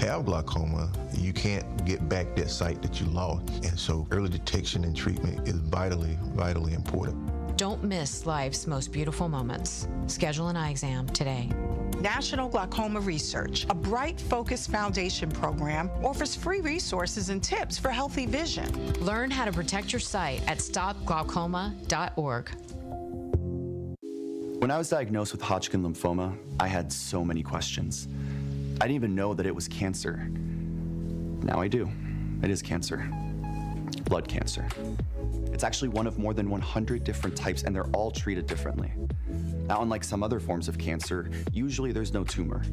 have glaucoma, you can't get back that sight that you lost. And so early detection and treatment is vitally, vitally important. Don't miss life's most beautiful moments. Schedule an eye exam today. National Glaucoma Research, a bright, focused foundation program, offers free resources and tips for healthy vision. Learn how to protect your sight at stopglaucoma.org. When I was diagnosed with Hodgkin lymphoma, I had so many questions. I didn't even know that it was cancer. Now I do. It is cancer. Blood cancer. It's actually one of more than 100 different types, and they're all treated differently. Now, unlike some other forms of cancer, usually there's no tumor.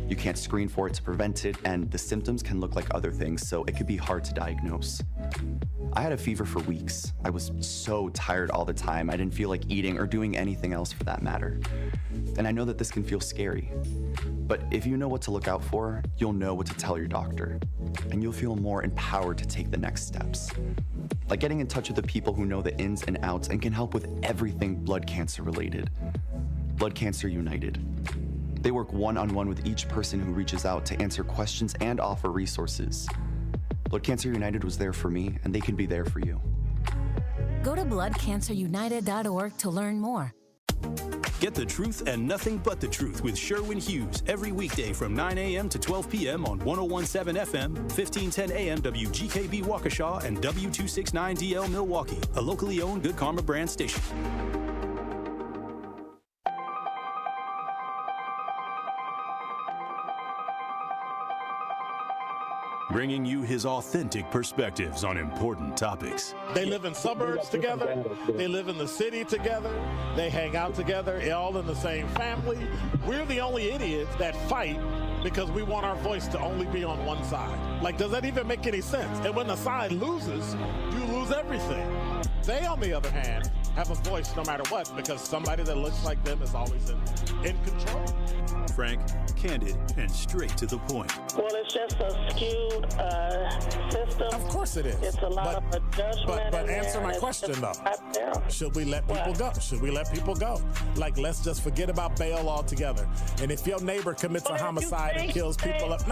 You can't screen for it to prevent it, and the symptoms can look like other things, so it could be hard to diagnose. I had a fever for weeks. I was so tired all the time. I didn't feel like eating or doing anything else for that matter. And I know that this can feel scary. But if you know what to look out for, you'll know what to tell your doctor. And you'll feel more empowered to take the next steps. Like getting in touch with the people who know the ins and outs and can help with everything blood cancer related. Blood Cancer United. They work one-on-one with each person who reaches out to answer questions and offer resources. Blood Cancer United was there for me, and they can be there for you. Go to bloodcancerunited.org to learn more. Get the truth and nothing but the truth with Sherwin Hughes every weekday from 9 a.m. to 12 p.m. on 101.7 FM, 1510 a.m. WGKB Waukesha, and W269DL Milwaukee, a locally owned Good Karma brand station. Bringing you his authentic perspectives on important topics. They live in suburbs together. They live in the city together. They hang out together, all in the same family. We're the only idiots that fight because we want our voice to only be on one side. Like, does that even make any sense? And when the side loses, you lose everything. They, on the other hand, have a voice no matter what because somebody that looks like them is always in control. Frank, candid, and straight to the point. Well, it's just a skewed system. Of course it is. It's a lot of judgment. But answer my question, though. Should we let people go? Should we let people go? Like, let's just forget about bail altogether. And if your neighbor commits a homicide and kills people up,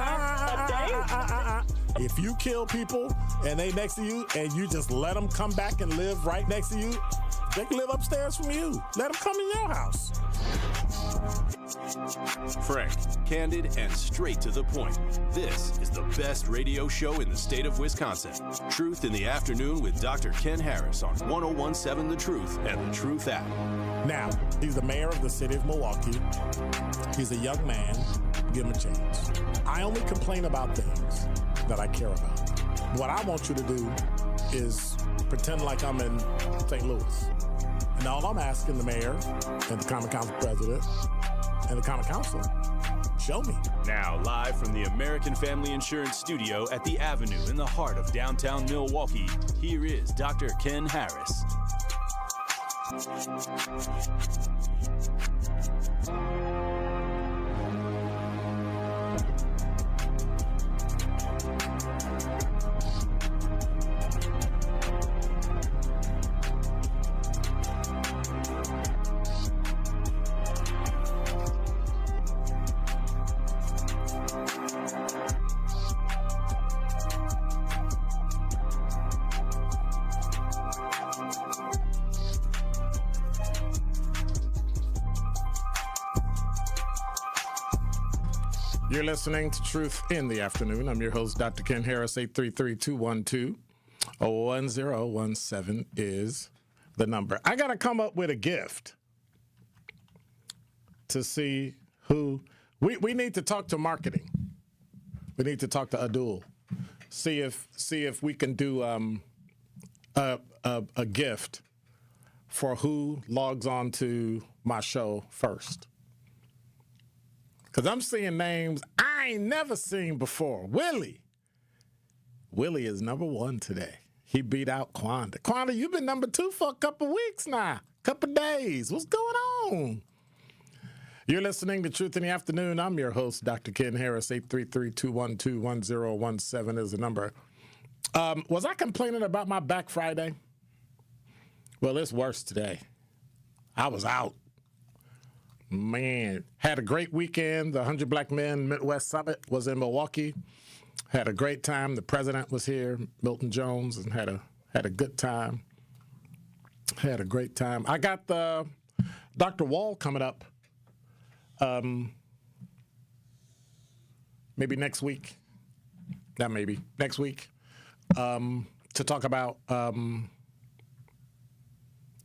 if you kill people and they next to you and you just let them come back and live right next to you, they can live upstairs from you. Let them come in your house. Frank, candid, and straight to the point. This is the best radio show in the state of Wisconsin. Truth in the Afternoon with Dr. Ken Harris on 101.7 The Truth and The Truth app. Now, he's the mayor of the city of Milwaukee. He's a young man. Give him a chance. I only complain about things that I care about. What I want you to do is pretend like I'm in St. Louis. And all I'm asking the mayor and the Common Council president and the Common Council, show me. Now, live from the American Family Insurance Studio at the Avenue in the heart of downtown Milwaukee, here is Dr. Ken Harris. You're listening to Truth in the Afternoon. I'm your host, Dr. Ken Harris. 833-212-1017 is the number. I got to come up with a gift to see who... We need to talk to marketing. We need to talk to Adul. See if we can do a gift for who logs on to my show first. Because I'm seeing names I ain't never seen before. Willie is number one today. He beat out Quanda. Quanda, you've been number two for a couple weeks now. Couple days. What's going on? You're listening to Truth in the Afternoon. I'm your host, Dr. Ken Harris. 833-212-1017 is the number. Was I complaining about my back Friday? Well, it's worse today. I was out. Man, had a great weekend. The 100 Black Men Midwest Summit was in Milwaukee. Had a great time. The president was here, Milton Jones, and had a good time. Had a great time. I got the Dr. Wall coming up. Maybe next week. Not maybe next week. To talk about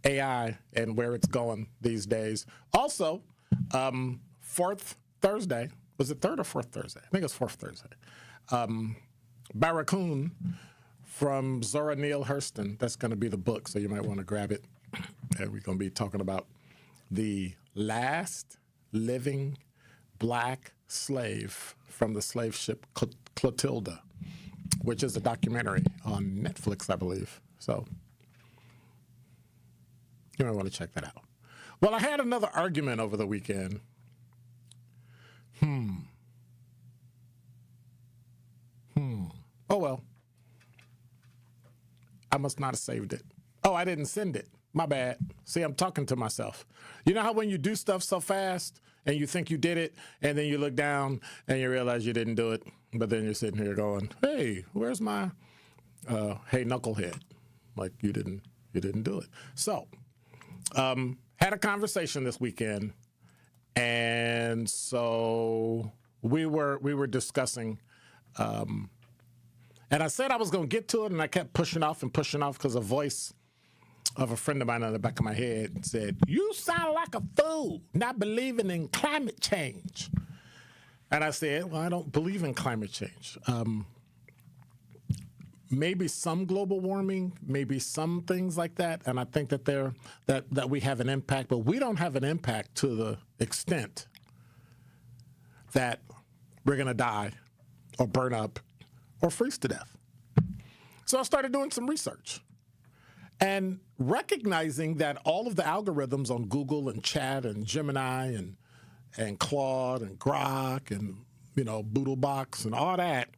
AI and where it's going these days. Also, fourth Thursday, was it third or fourth Thursday? I think it's fourth Thursday. Barracoon from Zora Neale Hurston. That's going to be the book, so you might want to grab it. And we're going to be talking about the last living black slave from the slave ship Clotilda, which is a documentary on Netflix, I believe. So you might want to check that out. Well, I had another argument over the weekend. Oh, well. I must not have saved it. Oh, I didn't send it. My bad. See, I'm talking to myself. You know how when you do stuff so fast and you think you did it, and then you look down and you realize you didn't do it, but then you're sitting here going, hey, where's my, hey, knucklehead? Like you didn't do it. So, had a conversation this weekend, and so we were discussing, and I said I was going to get to it, and I kept pushing off because a voice of a friend of mine in the back of my head said, you sound like a fool not believing in climate change. And I said, well, I don't believe in climate change. Maybe some global warming, maybe some things like that, and I think that that we have an impact, but we don't have an impact to the extent that we're going to die or burn up or freeze to death. So I started doing some research and recognizing that all of the algorithms on Google and Chat and Gemini and Claude and Grok and, Boodlebox and all that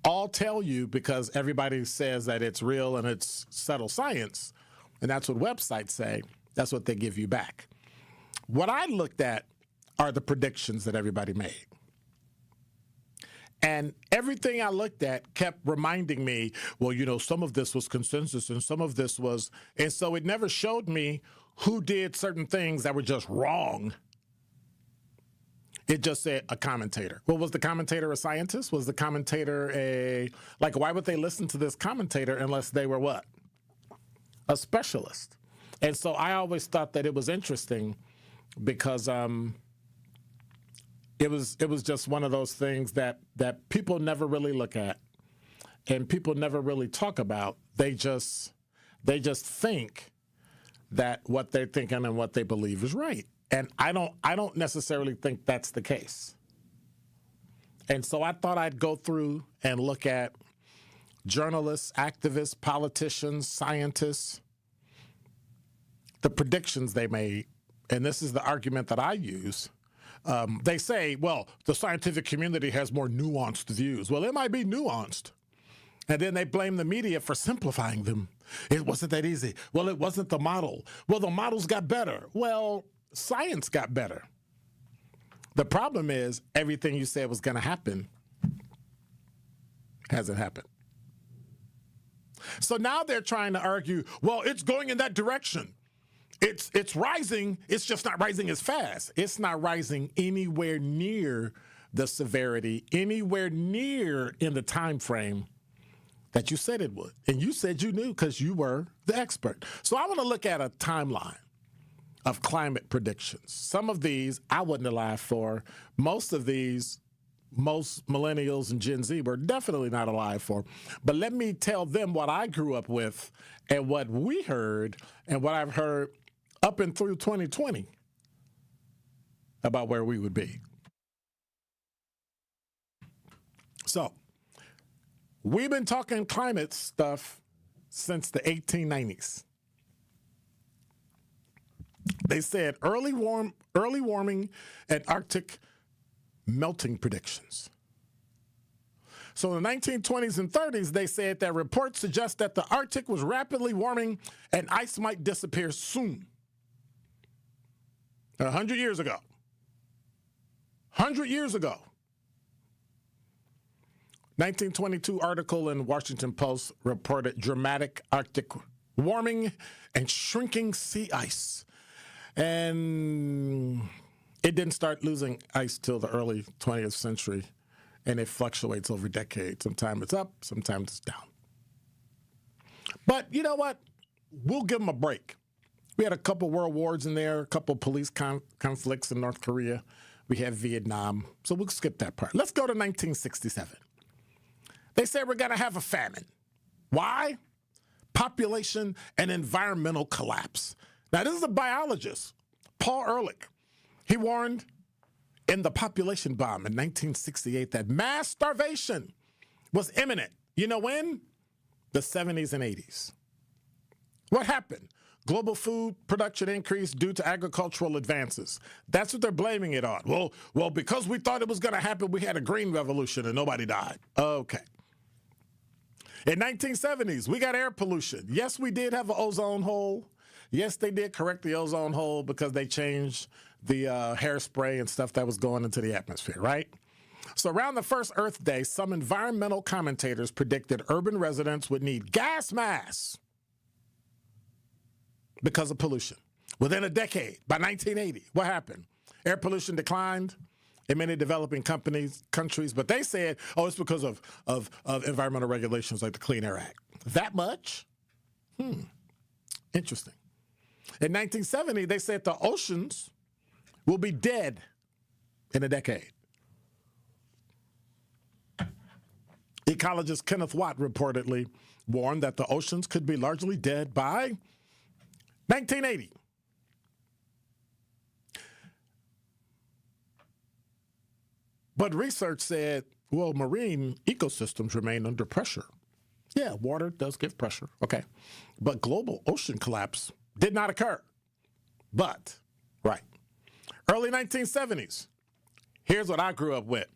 all tell you, because everybody says that it's real and it's settled science, and that's what websites say, that's what they give you back. What I looked at are the predictions that everybody made. And everything I looked at kept reminding me, well, some of this was consensus and some of this was, and so it never showed me who did certain things that were just wrong. It just said a commentator. Well, was the commentator a scientist? Was the commentator why would they listen to this commentator unless they were what? A specialist. And so I always thought that it was interesting because it was just one of those things that people never really look at and people never really talk about. They just think that what they're thinking and what they believe is right. And I don't necessarily think that's the case. And so I thought I'd go through and look at journalists, activists, politicians, scientists, the predictions they made. And this is the argument that I use. They say, well, the scientific community has more nuanced views. Well, it might be nuanced. And then they blame the media for simplifying them. It wasn't that easy. Well, it wasn't the model. Well, the models got better. Well, science got better. The problem is everything you said was going to happen hasn't happened. So now they're trying to argue, well, it's going in that direction. It's rising. It's just not rising as fast. It's not rising anywhere near the severity, anywhere near in the time frame that you said it would. And you said you knew because you were the expert. So I want to look at a timeline of climate predictions. Some of these I wouldn't alive for. Most of these, most millennials and Gen Z were definitely not alive for. But let me tell them what I grew up with and what we heard and what I've heard up and through 2020 about where we would be. So we've been talking climate stuff since the 1890s. They said early warming and Arctic melting predictions. So in the 1920s and 30s, they said that reports suggest that the Arctic was rapidly warming and ice might disappear soon. 100 years ago. 100 years ago. 1922 article in Washington Post reported dramatic Arctic warming and shrinking sea ice. And it didn't start losing ice till the early 20th century, and it fluctuates over decades. Sometimes it's up, sometimes it's down. But you know what? We'll give them a break. We had a couple world wars in there, a couple police conflicts in North Korea. We had Vietnam, so we'll skip that part. Let's go to 1967. They said we're going to have a famine. Why? Population and environmental collapse. Now, this is a biologist, Paul Ehrlich. He warned in the population bomb in 1968 that mass starvation was imminent. You know when? The 70s and 80s. What happened? Global food production increased due to agricultural advances. That's what they're blaming it on. Well, because we thought it was going to happen, we had a green revolution and nobody died. Okay. In 1970s, we got air pollution. Yes, we did have an ozone hole. Yes, they did correct the ozone hole because they changed the hairspray and stuff that was going into the atmosphere, right? So around the first Earth Day, some environmental commentators predicted urban residents would need gas masks because of pollution. Within a decade, by 1980, what happened? Air pollution declined in many developing countries, but they said, oh, it's because of environmental regulations like the Clean Air Act. That much? Interesting. In 1970, they said the oceans will be dead in a decade. Ecologist Kenneth Watt reportedly warned that the oceans could be largely dead by 1980. But research said, well, marine ecosystems remain under pressure. Yeah, water does give pressure, okay. But global ocean collapse did not occur. But, right, early 1970s, here's what I grew up with.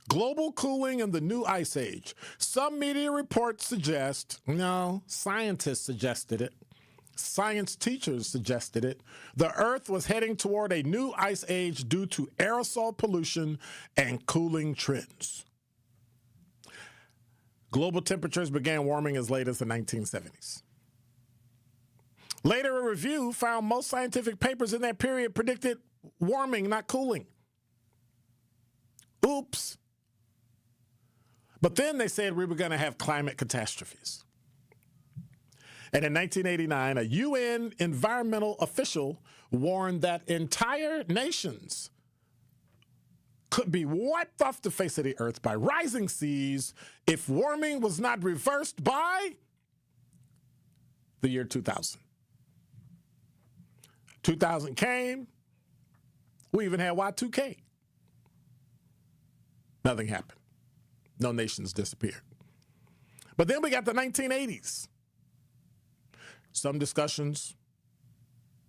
Global cooling and the new ice age. Some media reports suggest, no, scientists suggested it. Science teachers suggested it. The Earth was heading toward a new ice age due to aerosol pollution and cooling trends. Global temperatures began warming as late as the 1970s. Later, a review found most scientific papers in that period predicted warming, not cooling. Oops. But then they said we were going to have climate catastrophes. And in 1989, a UN environmental official warned that entire nations could be wiped off the face of the earth by rising seas if warming was not reversed by the year 2000. 2000 came. We even had Y2K. Nothing happened. No nations disappeared. But then we got the 1980s. Some discussions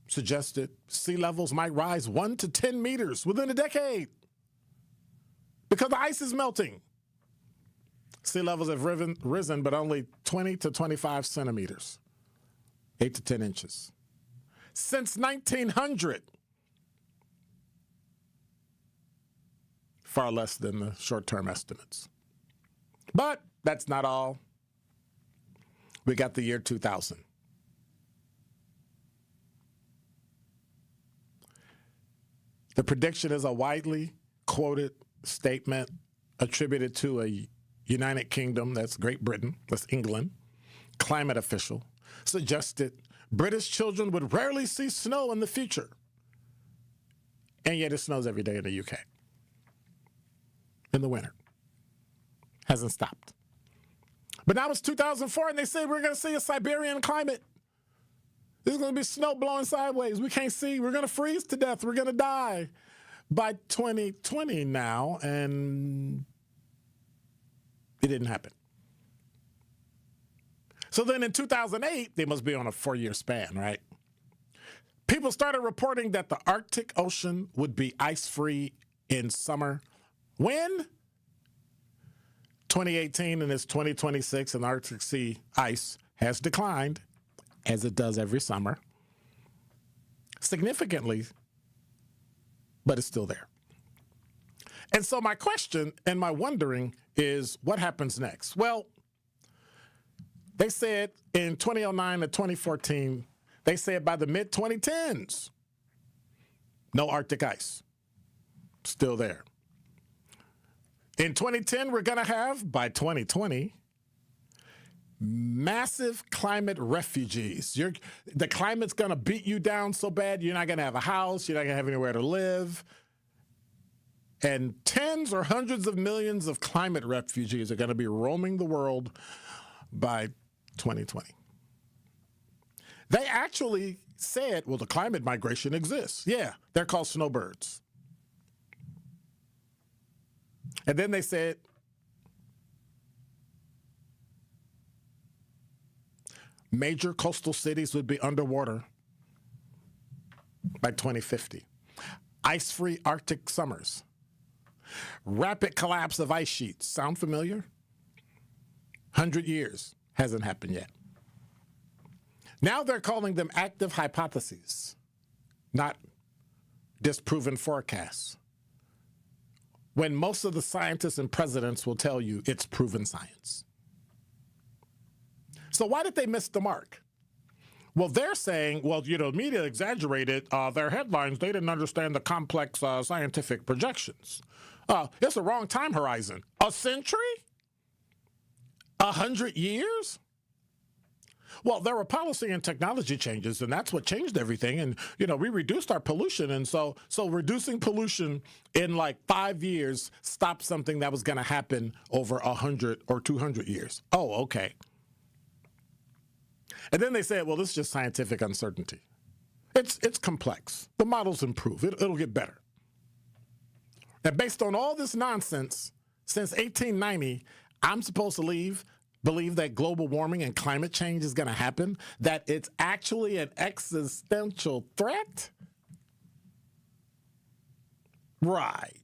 suggested sea levels might rise 1 to 10 meters within a decade because the ice is melting. Sea levels have risen, but only 20 to 25 centimeters, 8 to 10 inches. Since 1900, far less than the short-term estimates. But that's not all. We got the year 2000. The prediction is a widely quoted statement attributed to a United Kingdom, that's Great Britain, that's England, climate official, suggested British children would rarely see snow in the future. And yet it snows every day in the UK. In the winter. Hasn't stopped. But now it's 2004 and they say we're going to see a Siberian climate. There's going to be snow blowing sideways. We can't see. We're going to freeze to death. We're going to die by 2020 now. And it didn't happen. So then in 2008, they must be on a 4-year span, right? People started reporting that the Arctic Ocean would be ice-free in summer. When? 2018 and it's 2026 and the Arctic Sea ice has declined, as it does every summer, significantly, but it's still there. And so my question and my wondering is, what happens next? Well, they said in 2009 to 2014, they said by the mid-2010s, no Arctic ice. Still there. In 2010, we're going to have, by 2020, massive climate refugees. The climate's going to beat you down so bad, you're not going to have a house, you're not going to have anywhere to live. And tens or hundreds of millions of climate refugees are going to be roaming the world by 2020. They actually said, well, the climate migration exists. Yeah, they're called snowbirds. And then they said, major coastal cities would be underwater by 2050. Ice-free Arctic summers. Rapid collapse of ice sheets. Sound familiar? 100 years. Hasn't happened yet. Now they're calling them active hypotheses, not disproven forecasts. When most of the scientists and presidents will tell you it's proven science. So why did they miss the mark? Well, they're saying, well, media exaggerated their headlines. They didn't understand the complex scientific projections. It's a wrong time horizon. A century? 100 years? Well, there were policy and technology changes, and that's what changed everything. And, we reduced our pollution. And so reducing pollution in like 5 years stopped something that was going to happen over 100 or 200 years. Oh, okay. And then they said, well, this is just scientific uncertainty. It's complex. The models improve. It'll get better. And based on all this nonsense, since 1890, I'm supposed to believe that global warming and climate change is going to happen, that it's actually an existential threat? Right.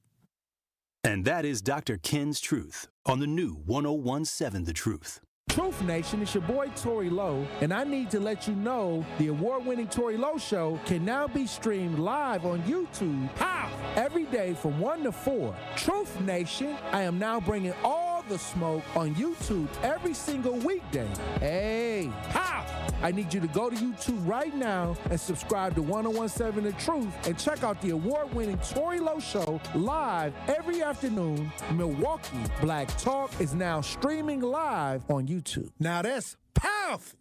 And that is Dr. Ken's Truth on the new 101.7 The Truth. Truth Nation, it's your boy Tory Lowe, and I need to let you know the award-winning Tory Lowe Show can now be streamed live on YouTube. How? Every day from 1 to 4. Truth Nation, I am now bringing all the smoke on YouTube every single weekday. Hey, how? I need you to go to YouTube right now and subscribe to 101.7 The Truth and check out the award-winning Tory Lowe Show live every afternoon. Milwaukee Black Talk is now streaming live on YouTube. Now that's powerful.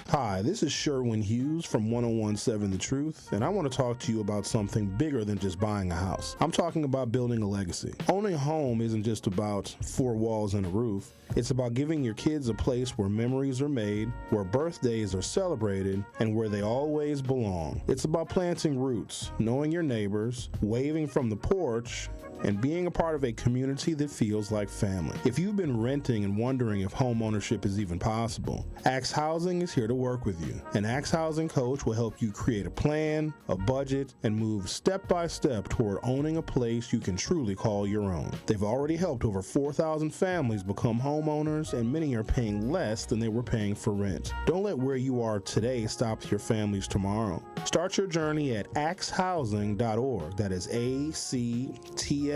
Hi, this is Sherwin Hughes from 101.7 The Truth, and I want to talk to you about something bigger than just buying a house. I'm talking about building a legacy. Owning a home isn't just about 4 walls and a roof. It's about giving your kids a place where memories are made, where birthdays are celebrated, and where they always belong. It's about planting roots, knowing your neighbors, waving from the porch, and being a part of a community that feels like family. If you've been renting and wondering if home ownership is even possible, Axe Housing is here to work with you. An Axe Housing coach will help you create a plan, a budget, and move step by step toward owning a place you can truly call your own. They've already helped over 4,000 families become homeowners, and many are paying less than they were paying for rent. Don't let where you are today stop your family's tomorrow. Start your journey at axehousing.org. That is ACTShousing.org.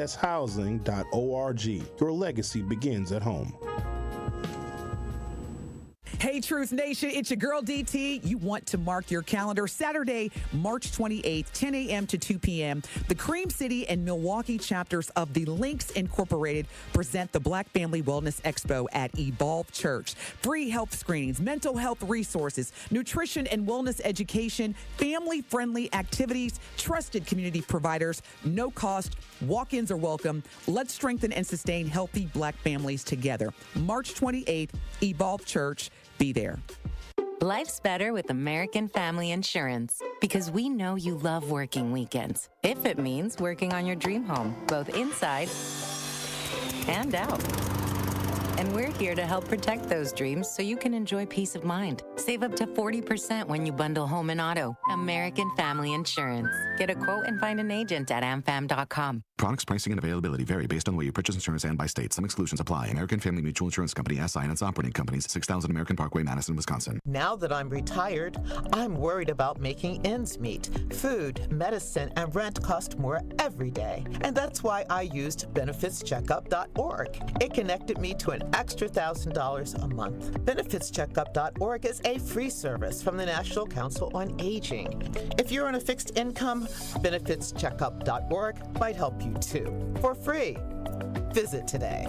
Your legacy begins at home. Hey, Truth Nation, it's your girl DT. You want to mark your calendar. Saturday, March 28th, 10 a.m. to 2 p.m. The Cream City and Milwaukee chapters of the Links Incorporated present the Black Family Wellness Expo at Evolve Church. Free health screenings, mental health resources, nutrition and wellness education, family-friendly activities, trusted community providers, no cost, walk-ins are welcome. Let's strengthen and sustain healthy Black families together. March 28th, Evolve Church. Be there. Life's better with American Family Insurance because we know you love working weekends. If it means working on your dream home, both inside and out. And we're here to help protect those dreams so you can enjoy peace of mind. Save up to 40% when you bundle home and auto. American Family Insurance. Get a quote and find an agent at amfam.com. Products, pricing, and availability vary based on the way you purchase insurance and by state. Some exclusions apply. American Family Mutual Insurance Company, SI, and its operating companies, 6000 American Parkway, Madison, Wisconsin. Now that I'm retired, I'm worried about making ends meet. Food, medicine, and rent cost more every day. And that's why I used benefitscheckup.org. It connected me to an extra $1,000 a month. Benefitscheckup.org is a free service from the National Council on Aging. If you're on a fixed income, benefitscheckup.org might help you too, for free. Visit today.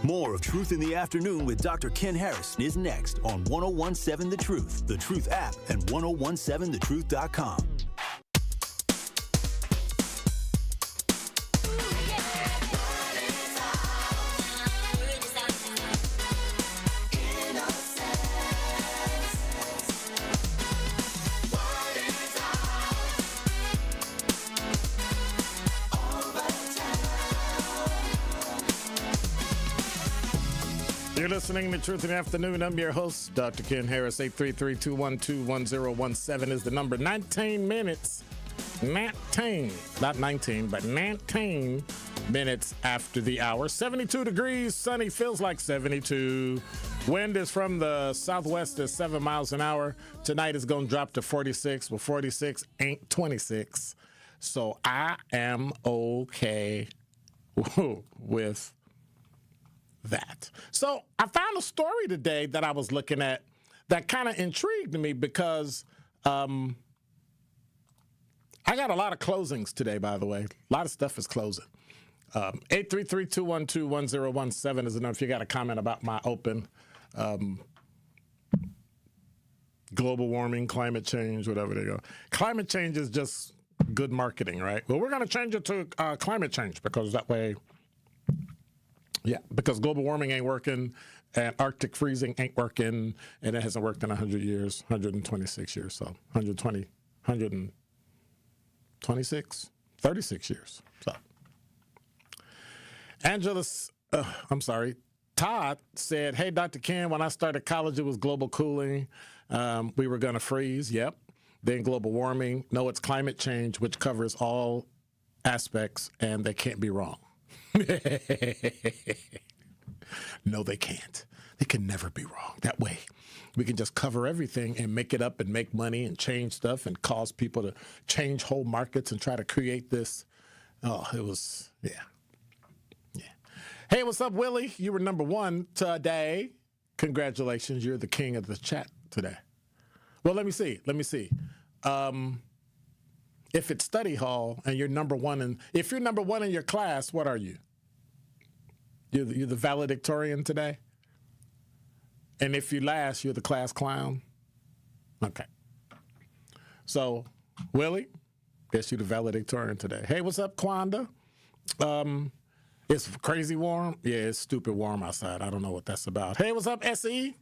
More of Truth in the Afternoon with Dr. Ken Harrison is next on 1017 The Truth, The Truth app, and 1017thetruth.com. You're listening to Truth in the Afternoon. I'm your host, Dr. Ken Harris. 833-212-1017 is the number. 19 minutes. 19. Not 19, but 19 minutes after the hour. 72 degrees. Sunny. Feels like 72. Wind is from the southwest at 7 miles an hour. Tonight is going to drop to 46. Well, 46 ain't 26. So I am okay with that. So I found a story today that I was looking at that kind of intrigued me because I got a lot of closings today, by the way. A lot of stuff is closing. 833-212-1017 is the number if you got a comment about my open global warming, climate change, whatever they go. Climate change is just good marketing, right? Well, we're going to change it to climate change because that way... Yeah, because global warming ain't working, and Arctic freezing ain't working, and it hasn't worked in 100 years, 126 years, so 126, 36 years. So, Todd said, hey, Dr. Ken, when I started college, it was global cooling. We were going to freeze, yep. Then global warming. No, it's climate change, which covers all aspects, and they can't be wrong. No, they can't. They can never be wrong. That way, we can just cover everything and make it up and make money and change stuff and cause people to change whole markets and try to create this. Oh, it was, yeah. Hey, what's up, Willie? You were number one today. Congratulations. You're the king of the chat today. Well, let me see. If it's study hall and you're number one, and if you're number one in your class, what are you? You're the valedictorian today? And if you last, you're the class clown? Okay. So, Willie, guess you're the valedictorian today. Hey, what's up, Kwanda? It's crazy warm? Yeah, it's stupid warm outside. I don't know what that's about. Hey, what's up, SE?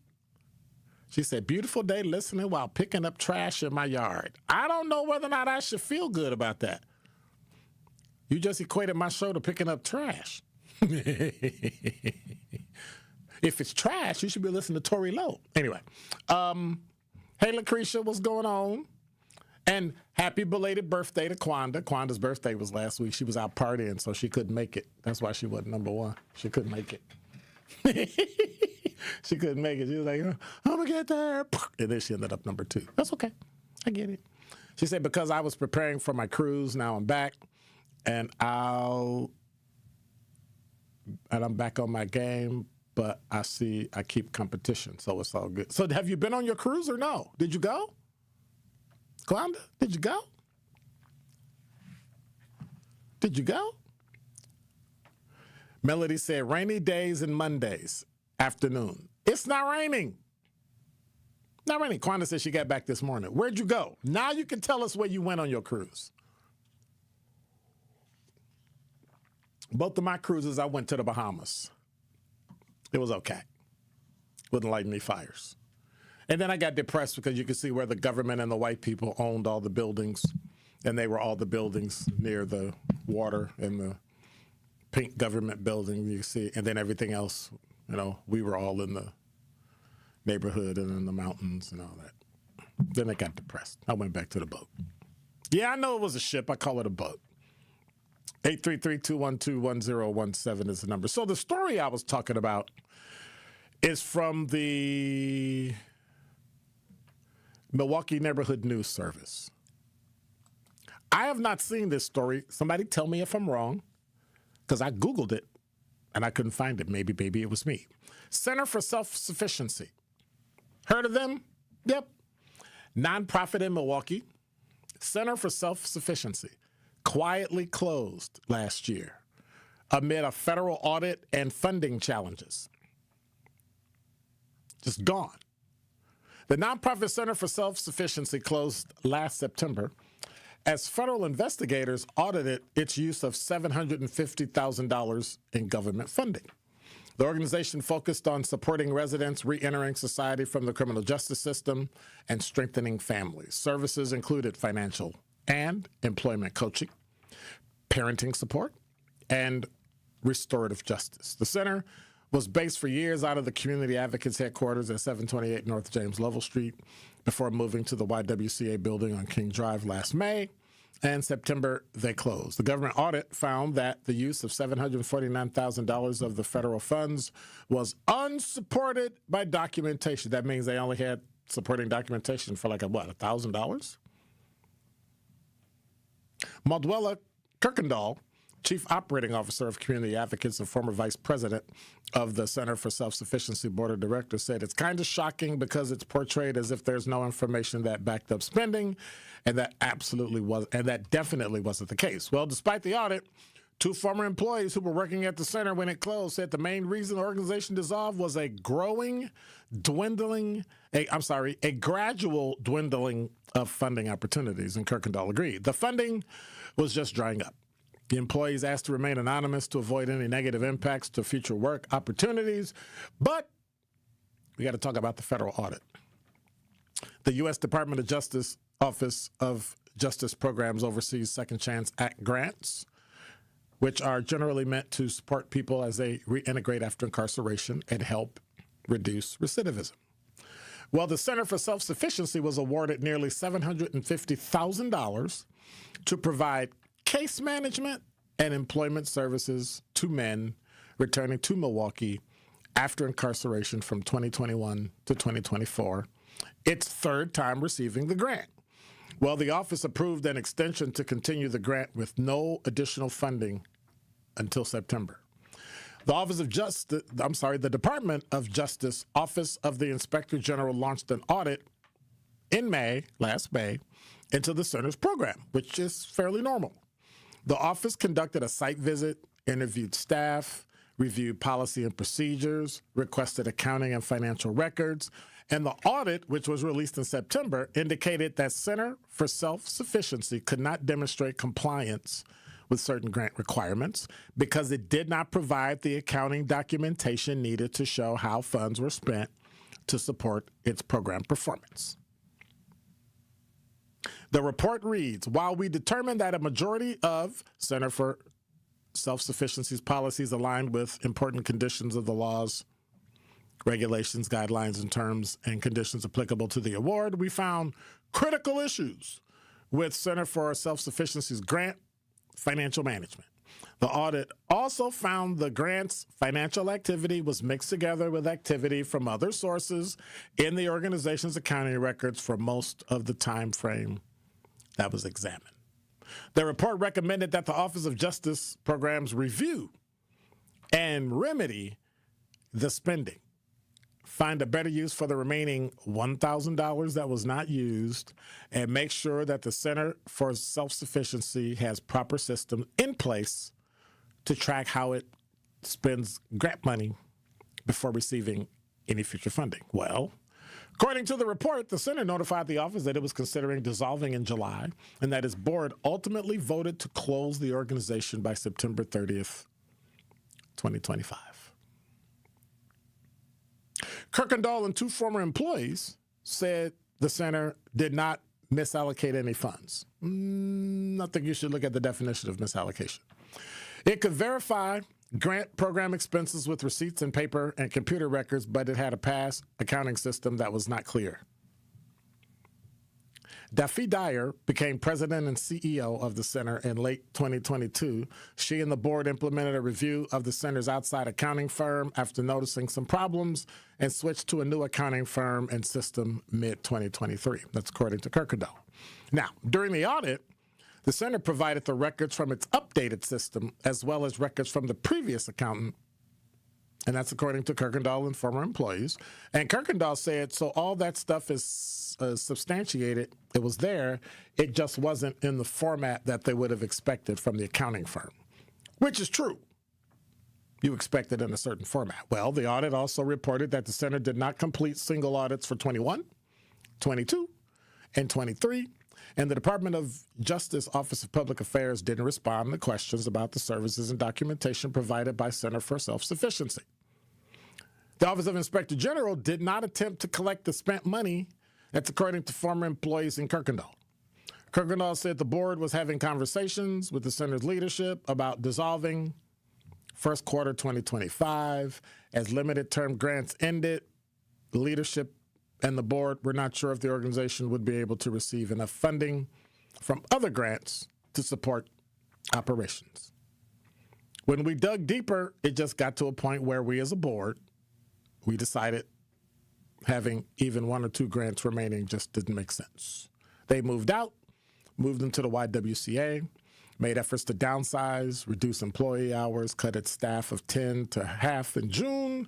She said, beautiful day listening while picking up trash in my yard. I don't know whether or not I should feel good about that. You just equated my show to picking up trash. If it's trash, you should be listening to Tori Lowe. Anyway, hey, Lucretia, what's going on? And happy belated birthday to Kwanda. Kwanda's birthday was last week. She was out partying, so she couldn't make it. That's why she wasn't number one. She couldn't make it. She couldn't make it. She was like, I'm going to get there. And then she ended up number two. That's okay. I get it. She said, because I was preparing for my cruise, now I'm back. And I'm back on my game, but I keep competition, so it's all good. So have you been on your cruise or no? Did you go? Glenda, did you go? Did you go? Melody said, rainy days and Mondays afternoon. It's not raining. Not raining. Quanda said she got back this morning. Where'd you go? Now you can tell us where you went on your cruise. Both of my cruises, I went to the Bahamas. It was okay. Wouldn't light any fires. And then I got depressed because you could see where the government and the white people owned all the buildings, and they were all the buildings near the water in the pink government building. You see, and then everything else, we were all in the neighborhood and in the mountains and all that. Then I got depressed. I went back to the boat. Yeah, I know it was a ship. I call it a boat. 833-212-1017 is the number. So the story I was talking about is from the Milwaukee Neighborhood News Service. I have not seen this story. Somebody tell me if I'm wrong, because I Googled it and I couldn't find it. Maybe it was me. Center for Self-Sufficiency. Heard of them? Yep. Nonprofit in Milwaukee. Center for Self-Sufficiency. Quietly closed last year amid a federal audit and funding challenges. Just gone. The nonprofit Center for Self-Sufficiency closed last September as federal investigators audited its use of $750,000 in government funding. The organization focused on supporting residents re-entering society from the criminal justice system and strengthening families. Services included financial and employment coaching, parenting support, and restorative justice. The center was based for years out of the Community Advocates headquarters at 728 North James Lovell Street before moving to the YWCA building on King Drive last May. And September, they closed. The government audit found that the use of $749,000 of the federal funds was unsupported by documentation. That means they only had supporting documentation for $1,000? Maldwella Kirkendall, Chief Operating Officer of Community Advocates and former Vice President of the Center for Self-Sufficiency Board of Directors, said it's kind of shocking because it's portrayed as if there's no information that backed up spending, and that definitely wasn't the case. Well, despite the audit, two former employees who were working at the center when it closed said the main reason the organization dissolved was a gradual dwindling of funding opportunities, and Kirkendall agreed. The funding was just drying up. The employees asked to remain anonymous to avoid any negative impacts to future work opportunities. But we got to talk about the federal audit. The U.S. Department of Justice Office of Justice Programs oversees Second Chance Act grants, which are generally meant to support people as they reintegrate after incarceration and help reduce recidivism. Well, the Center for Self-Sufficiency was awarded nearly $750,000 to provide case management and employment services to men returning to Milwaukee after incarceration from 2021 to 2024, its third time receiving the grant. Well, the office approved an extension to continue the grant with no additional funding until September. The Department of Justice Office of the Inspector General launched an audit in last May, into the center's program, which is fairly normal. The office conducted a site visit, interviewed staff, reviewed policy and procedures, requested accounting and financial records, and the audit, which was released in September, indicated that Center for Self-Sufficiency could not demonstrate compliance with certain grant requirements because it did not provide the accounting documentation needed to show how funds were spent to support its program performance. The report reads, while we determined that a majority of Center for Self-Sufficiency's policies aligned with important conditions of the laws, regulations, guidelines, and terms and conditions applicable to the award, we found critical issues with Center for Self-Sufficiency's grant financial management. The audit also found the grant's financial activity was mixed together with activity from other sources in the organization's accounting records for most of the time frame that was examined. The report recommended that the Office of Justice Programs review and remedy the spending, find a better use for the remaining $1,000 that was not used, and make sure that the Center for Self-Sufficiency has proper systems in place to track how it spends grant money before receiving any future funding. Well, according to the report, the center notified the office that it was considering dissolving in July and that its board ultimately voted to close the organization by September 30th, 2025. Kirkendall and two former employees said the center did not misallocate any funds. I think you should look at the definition of misallocation. It could verify grant program expenses with receipts and paper and computer records, but it had a past accounting system that was not clear. Daffy Dyer became president and CEO of the center in late 2022. She and the board implemented a review of the center's outside accounting firm after noticing some problems and switched to a new accounting firm and system mid-2023. That's according to Kirkendall. Now, during the audit, the center provided the records from its updated system as well as records from the previous accountant, and that's according to Kirkendall and former employees. And Kirkendall said, so all that stuff is substantiated. It was there. It just wasn't in the format that they would have expected from the accounting firm, which is true. You expect it in a certain format. Well, the audit also reported that the center did not complete single audits for 21, 22, and 23. And the Department of Justice Office of Public Affairs didn't respond to questions about the services and documentation provided by Center for Self-Sufficiency. The Office of Inspector General did not attempt to collect the spent money. That's according to former employees in Kirkendall. Kirkendall said the board was having conversations with the center's leadership about dissolving first quarter 2025. As limited term grants ended, the leadership and the board were not sure if the organization would be able to receive enough funding from other grants to support operations. When we dug deeper, it just got to a point where we as a board, we decided having even one or two grants remaining just didn't make sense. They moved out, moved them to the YWCA, made efforts to downsize, reduce employee hours, cut its staff of 10 to half in June,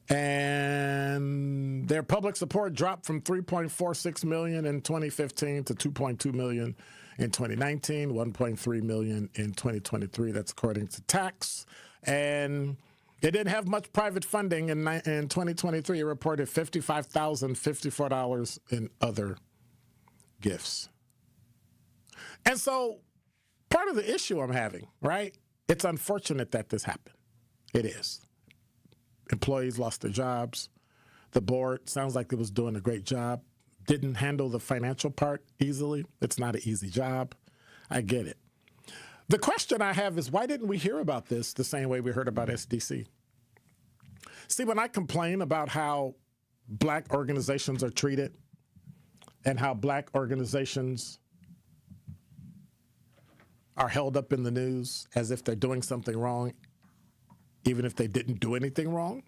and their public support dropped from $3.46 million in 2015 to $2.2 million in 2019, $1.3 million in 2023. That's according to tax. And it didn't have much private funding in 2023. It reported $55,054 in other gifts. And so part of the issue I'm having, right? It's unfortunate that this happened. It is. Employees lost their jobs. The board sounds like it was doing a great job. Didn't handle the financial part easily. It's not an easy job. I get it. The question I have is, why didn't we hear about this the same way we heard about SDC? See, when I complain about how black organizations are treated and how black organizations are held up in the news as if they're doing something wrong, even if they didn't do anything wrong,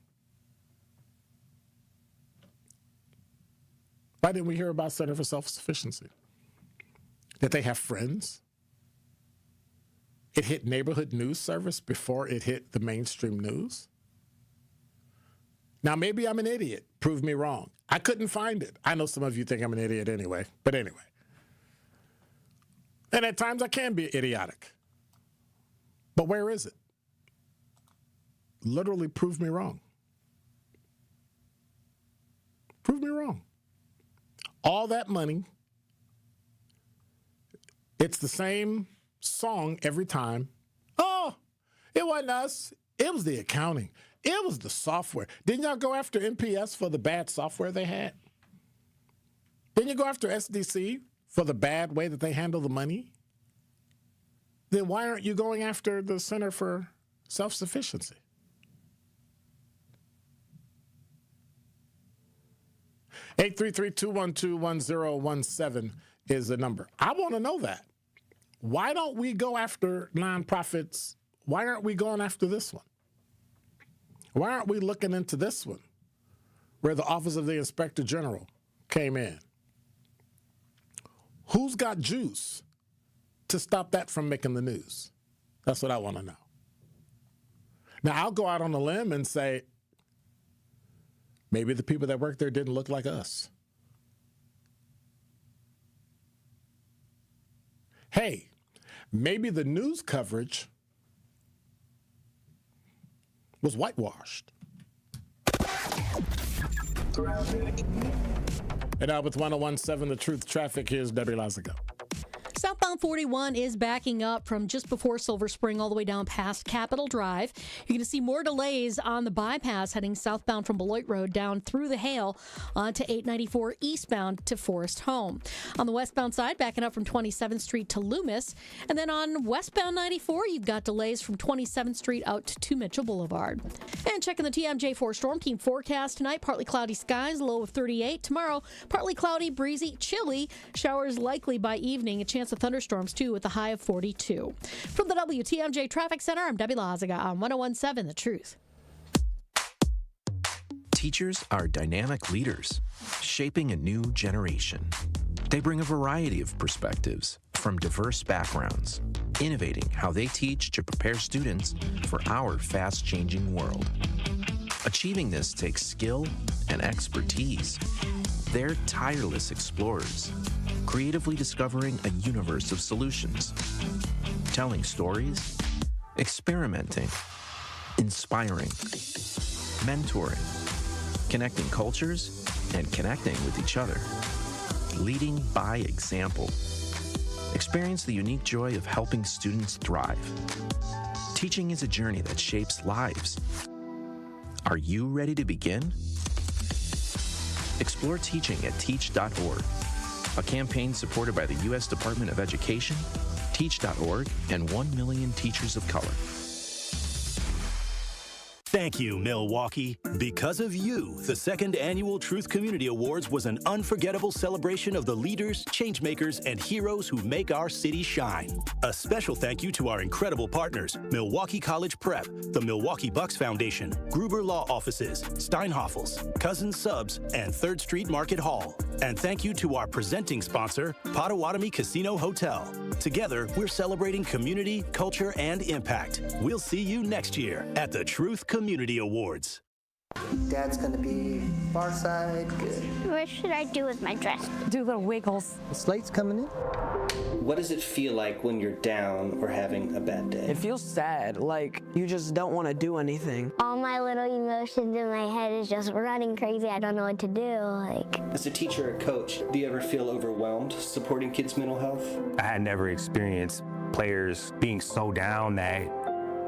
why didn't we hear about Center for Self-Sufficiency? That they have friends? It hit neighborhood news service before it hit the mainstream news? Now, maybe I'm an idiot. Prove me wrong. I couldn't find it. I know some of you think I'm an idiot anyway, but anyway. And at times I can be idiotic. But where is it? Literally prove me wrong. Prove me wrong. All that money, it's the same song every time. Oh, it wasn't us. It was the accounting. It was the software. Didn't y'all go after MPS for the bad software they had? Didn't you go after SDC for the bad way that they handle the money? Then why aren't you going after the Center for Self-Sufficiency? (833-212-1017) is the number. I want to know that. Why don't we go after nonprofits? Why aren't we going after this one? Why aren't we looking into this one, where the Office of the Inspector General came in? Who's got juice to stop that from making the news? That's what I want to know. Now, I'll go out on a limb and say, maybe the people that work there didn't look like us. Hey, maybe the news coverage was whitewashed. And now with 1017 The Truth Traffic, here's Debbie Lazago. Southbound Southbound 41 is backing up from just before Silver Spring all the way down past Capitol Drive. You're going to see more delays on the bypass heading southbound from Beloit Road down through the Hale onto 894 eastbound to Forest Home. On the westbound side, backing up from 27th Street to Loomis. And then on westbound 94, you've got delays from 27th Street out to Mitchell Boulevard. And checking the TMJ4 Storm Team forecast tonight, partly cloudy skies, low of 38. Tomorrow, partly cloudy, breezy, chilly. Showers likely by evening. A chance of thunderstorms, too, with a high of 42. From the WTMJ Traffic Center, I'm Debbie Lazaga on 101.7 The Truth. Teachers are dynamic leaders, shaping a new generation. They bring a variety of perspectives from diverse backgrounds, innovating how they teach to prepare students for our fast-changing world. Achieving this takes skill and expertise. They're tireless explorers, creatively discovering a universe of solutions, telling stories, experimenting, inspiring, mentoring, connecting cultures, and connecting with each other. Leading by example. Experience the unique joy of helping students thrive. Teaching is a journey that shapes lives. Are you ready to begin? Explore teaching at teach.org, a campaign supported by the U.S. Department of Education, Teach.org, and 1 million teachers of color. Thank you, Milwaukee. Because of you, the second annual Truth Community Awards was an unforgettable celebration of the leaders, changemakers, and heroes who make our city shine. A special thank you to our incredible partners, Milwaukee College Prep, the Milwaukee Bucks Foundation, Gruber Law Offices, Steinhoffels, Cousins Subs, and 3rd Street Market Hall. And thank you to our presenting sponsor, Potawatomi Casino Hotel. Together, we're celebrating community, culture, and impact. We'll see you next year at the Truth Community Awards. Dad's gonna be far side, good. What should I do with my dress? Do little wiggles. The slate's coming in. What does it feel like when you're down or having a bad day? It feels sad, like you just don't want to do anything. All my little emotions in my head is just running crazy. I don't know what to do. As a teacher or coach, do you ever feel overwhelmed supporting kids' mental health? I had never experienced players being so down that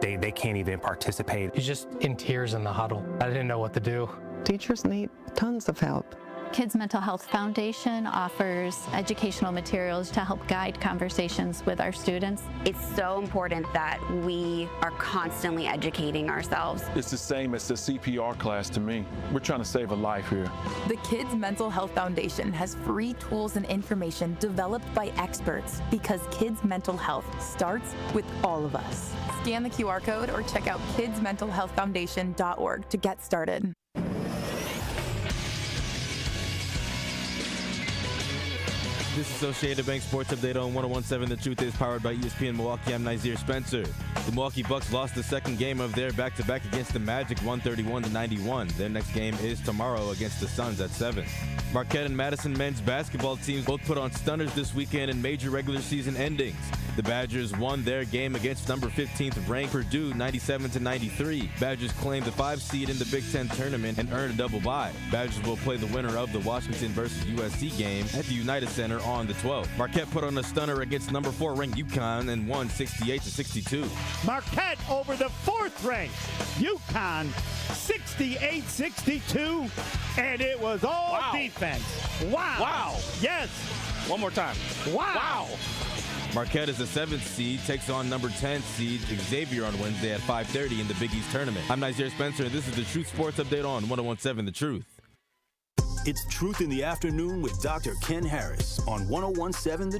they can't even participate. You're just in tears in the huddle. I didn't know what to do. Teachers need tons of help. Kids Mental Health Foundation offers educational materials to help guide conversations with our students. It's so important that we are constantly educating ourselves. It's the same as the CPR class to me. We're trying to save a life here. The Kids Mental Health Foundation has free tools and information developed by experts because kids' mental health starts with all of us. Scan the QR code or check out kidsmentalhealthfoundation.org to get started. This Associated Bank Sports Update on 101.7 The Truth is powered by ESPN Milwaukee. I'm Xavier Spencer. The Milwaukee Bucks lost the second game of their back-to-back against the Magic, 131-91. Their next game is tomorrow against the Suns at 7. Marquette and Madison men's basketball teams both put on stunners this weekend in major regular season endings. The Badgers won their game against number 15th ranked Purdue 97-93. Badgers claimed the 5 seed in the Big Ten tournament and earned a double bye. Badgers will play the winner of the Washington versus USC game at the United Center on the 12th. Marquette put on a stunner against number 4 ranked UConn and won 68-62. Marquette over the 4th ranked UConn 68-62, and it was all defense. Wow. Wow. Yes. One more time. Wow. Marquette is the 7th seed, takes on number 10 seed Xavier on Wednesday at 5:30 in the Big East tournament. I'm Xavier Spencer, and this is the Truth Sports Update on 101.7 The Truth. It's Truth in the Afternoon with Dr. Ken Harris on 101.7 The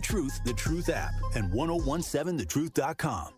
Truth app, and 1017thetruth.com.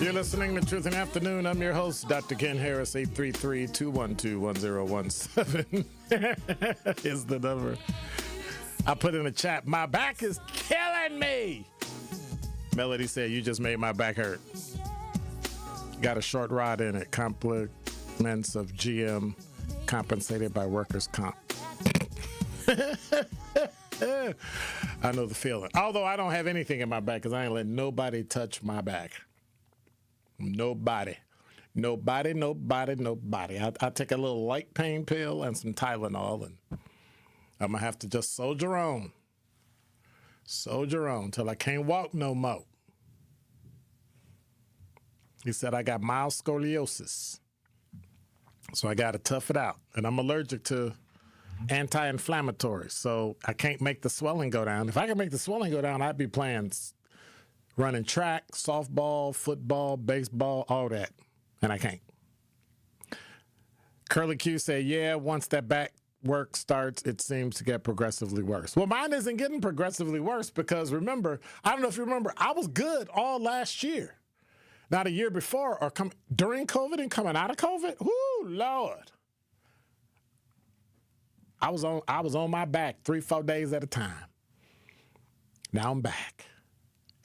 You're listening to Truth in the Afternoon. I'm your host, Dr. Ken Harris. 833-212-1017 is the number. I put in the chat, my back is killing me. Melody said, you just made my back hurt. Got a short rod in it. Compliments of GM compensated by workers' comp. I know the feeling. Although I don't have anything in my back because I ain't letting nobody touch my back. Nobody. I take a little light pain pill and some Tylenol, and I'm going to have to just soldier on till I can't walk no more. He said, I got mild scoliosis, so I got to tough it out. And I'm allergic to anti-inflammatories, so I can't make the swelling go down. If I could make the swelling go down, I'd be playing running track, softball, football, baseball, all that. And I can't. Curly Q said, yeah, once that back work starts, it seems to get progressively worse. Well, mine isn't getting progressively worse because remember, I don't know if you remember, I was good all last year. Not a year before or during COVID and coming out of COVID. Whoo, Lord. I was on my back 3-4 days at a time. Now I'm back.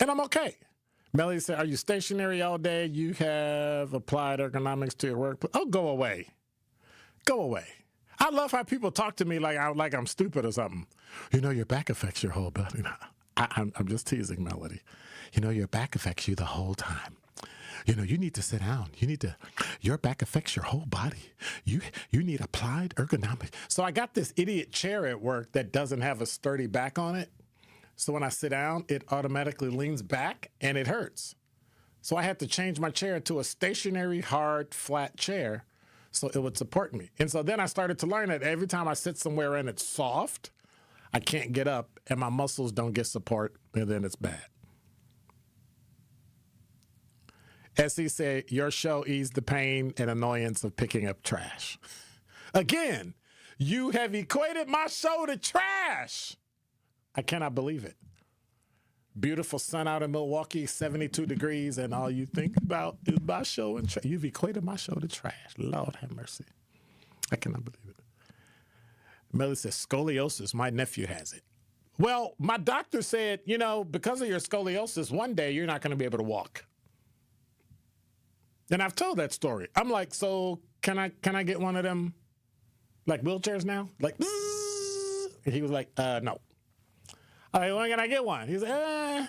And I'm okay. Melody said, are you stationary all day? You have applied ergonomics to your work? Oh, go away. Go away. I love how people talk to me like I'm stupid or something. You know, your back affects your whole body. I'm just teasing, Melody. You know, your back affects you the whole time. You know, you need to sit down. Your back affects your whole body. You need applied ergonomics. So I got this idiot chair at work that doesn't have a sturdy back on it. So when I sit down, it automatically leans back and it hurts. So I had to change my chair to a stationary, hard, flat chair so it would support me. And so then I started to learn that every time I sit somewhere and it's soft, I can't get up and my muscles don't get support, and then it's bad. SC said, your show eased the pain and annoyance of picking up trash. Again, you have equated my show to trash. I cannot believe it. Beautiful sun out in Milwaukee, 72 degrees, and all you think about is my show and trash. You've equated my show to trash. Lord have mercy. I cannot believe it. Melly says, scoliosis. My nephew has it. Well, my doctor said, you know, because of your scoliosis, one day you're not going to be able to walk. And I've told that story. I'm like, so can I get one of them, like wheelchairs now? Like, and he was like, no. I'm like, when can I get one? He said,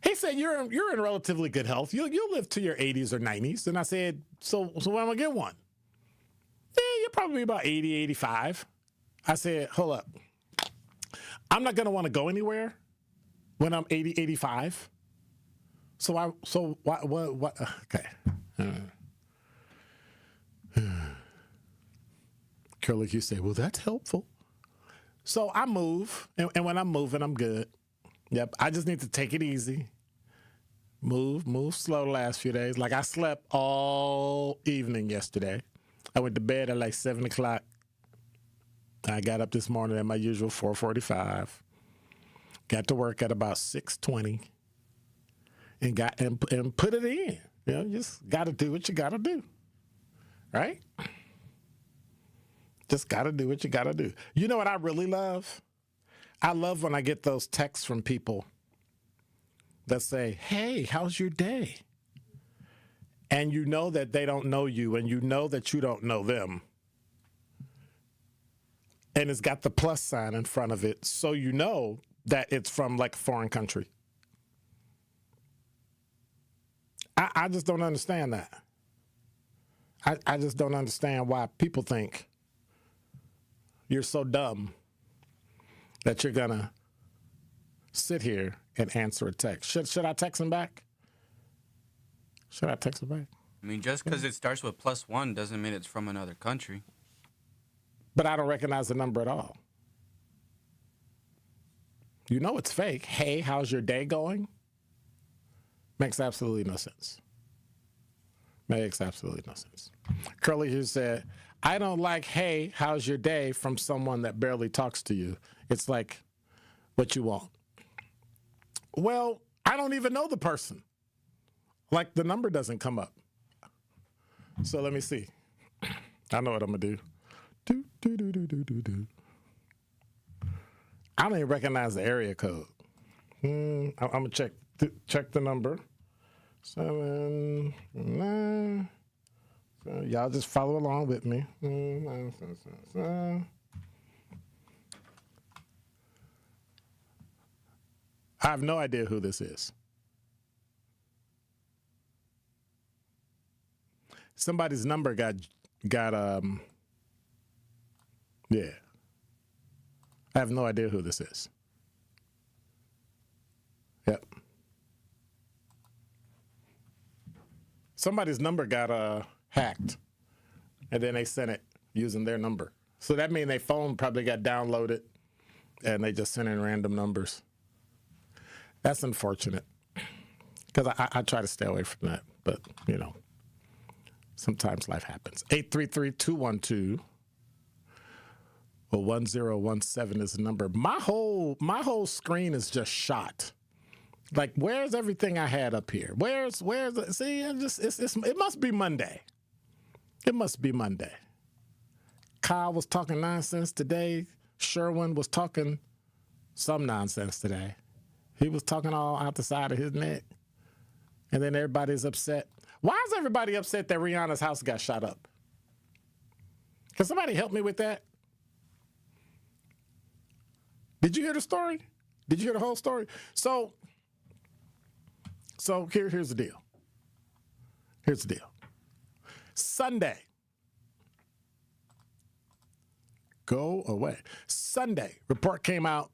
He said, you're in relatively good health. You'll live to your 80s or 90s. And I said, so when am I going to get one? Yeah, you're probably about 80, 85. I said, hold up. I'm not going to want to go anywhere when I'm 80, 85. So what? Okay. Curly Q say, well, that's helpful. So I move, and when I'm moving, I'm good. Yep, I just need to take it easy. Move slow the last few days. Like I slept all evening yesterday. I went to bed at like 7 o'clock. I got up this morning at my usual 4:45. Got to work at about 6:20. And put it in. You know, you just got to do what you got to do. Right? Just got to do what you got to do. You know what I really love? I love when I get those texts from people that say, hey, how's your day? And you know that they don't know you, and you know that you don't know them. And it's got the plus sign in front of it, so you know that it's from like a foreign country. I just don't understand that. I just don't understand why people think you're so dumb that you're going to sit here and answer a text. Should I text him back? Should I text him back? I mean, just because it starts with +1 doesn't mean it's from another country. But I don't recognize the number at all. You know it's fake. Hey, how's your day going? Makes absolutely no sense. Makes absolutely no sense. Curly here said, I don't like, hey, how's your day from someone that barely talks to you. It's like what you want. Well, I don't even know the person. Like the number doesn't come up. So let me see. I know what I'm going to do. I don't even recognize the area code. I'm gonna check the number. 7, 9. So y'all just follow along with me. I have no idea who this is. Somebody's number got yeah. I have no idea who this is. Yep. Somebody's number got hacked, and then they sent it using their number. So that means their phone probably got downloaded, and they just sent in random numbers. That's unfortunate, because I try to stay away from that, but, you know, sometimes life happens. 833-212. Well, 1017 is the number. My whole screen is just shot. Like, where's everything I had up here? Where's see? It must be Monday. It must be Monday. Kyle was talking nonsense today. Sherwin was talking some nonsense today. He was talking all out the side of his neck. And then everybody's upset. Why is everybody upset that Rihanna's house got shot up? Can somebody help me with that? Did you hear the story? Did you hear the whole story? So here's the deal. Here's the deal. Sunday. Go away. Sunday, report came out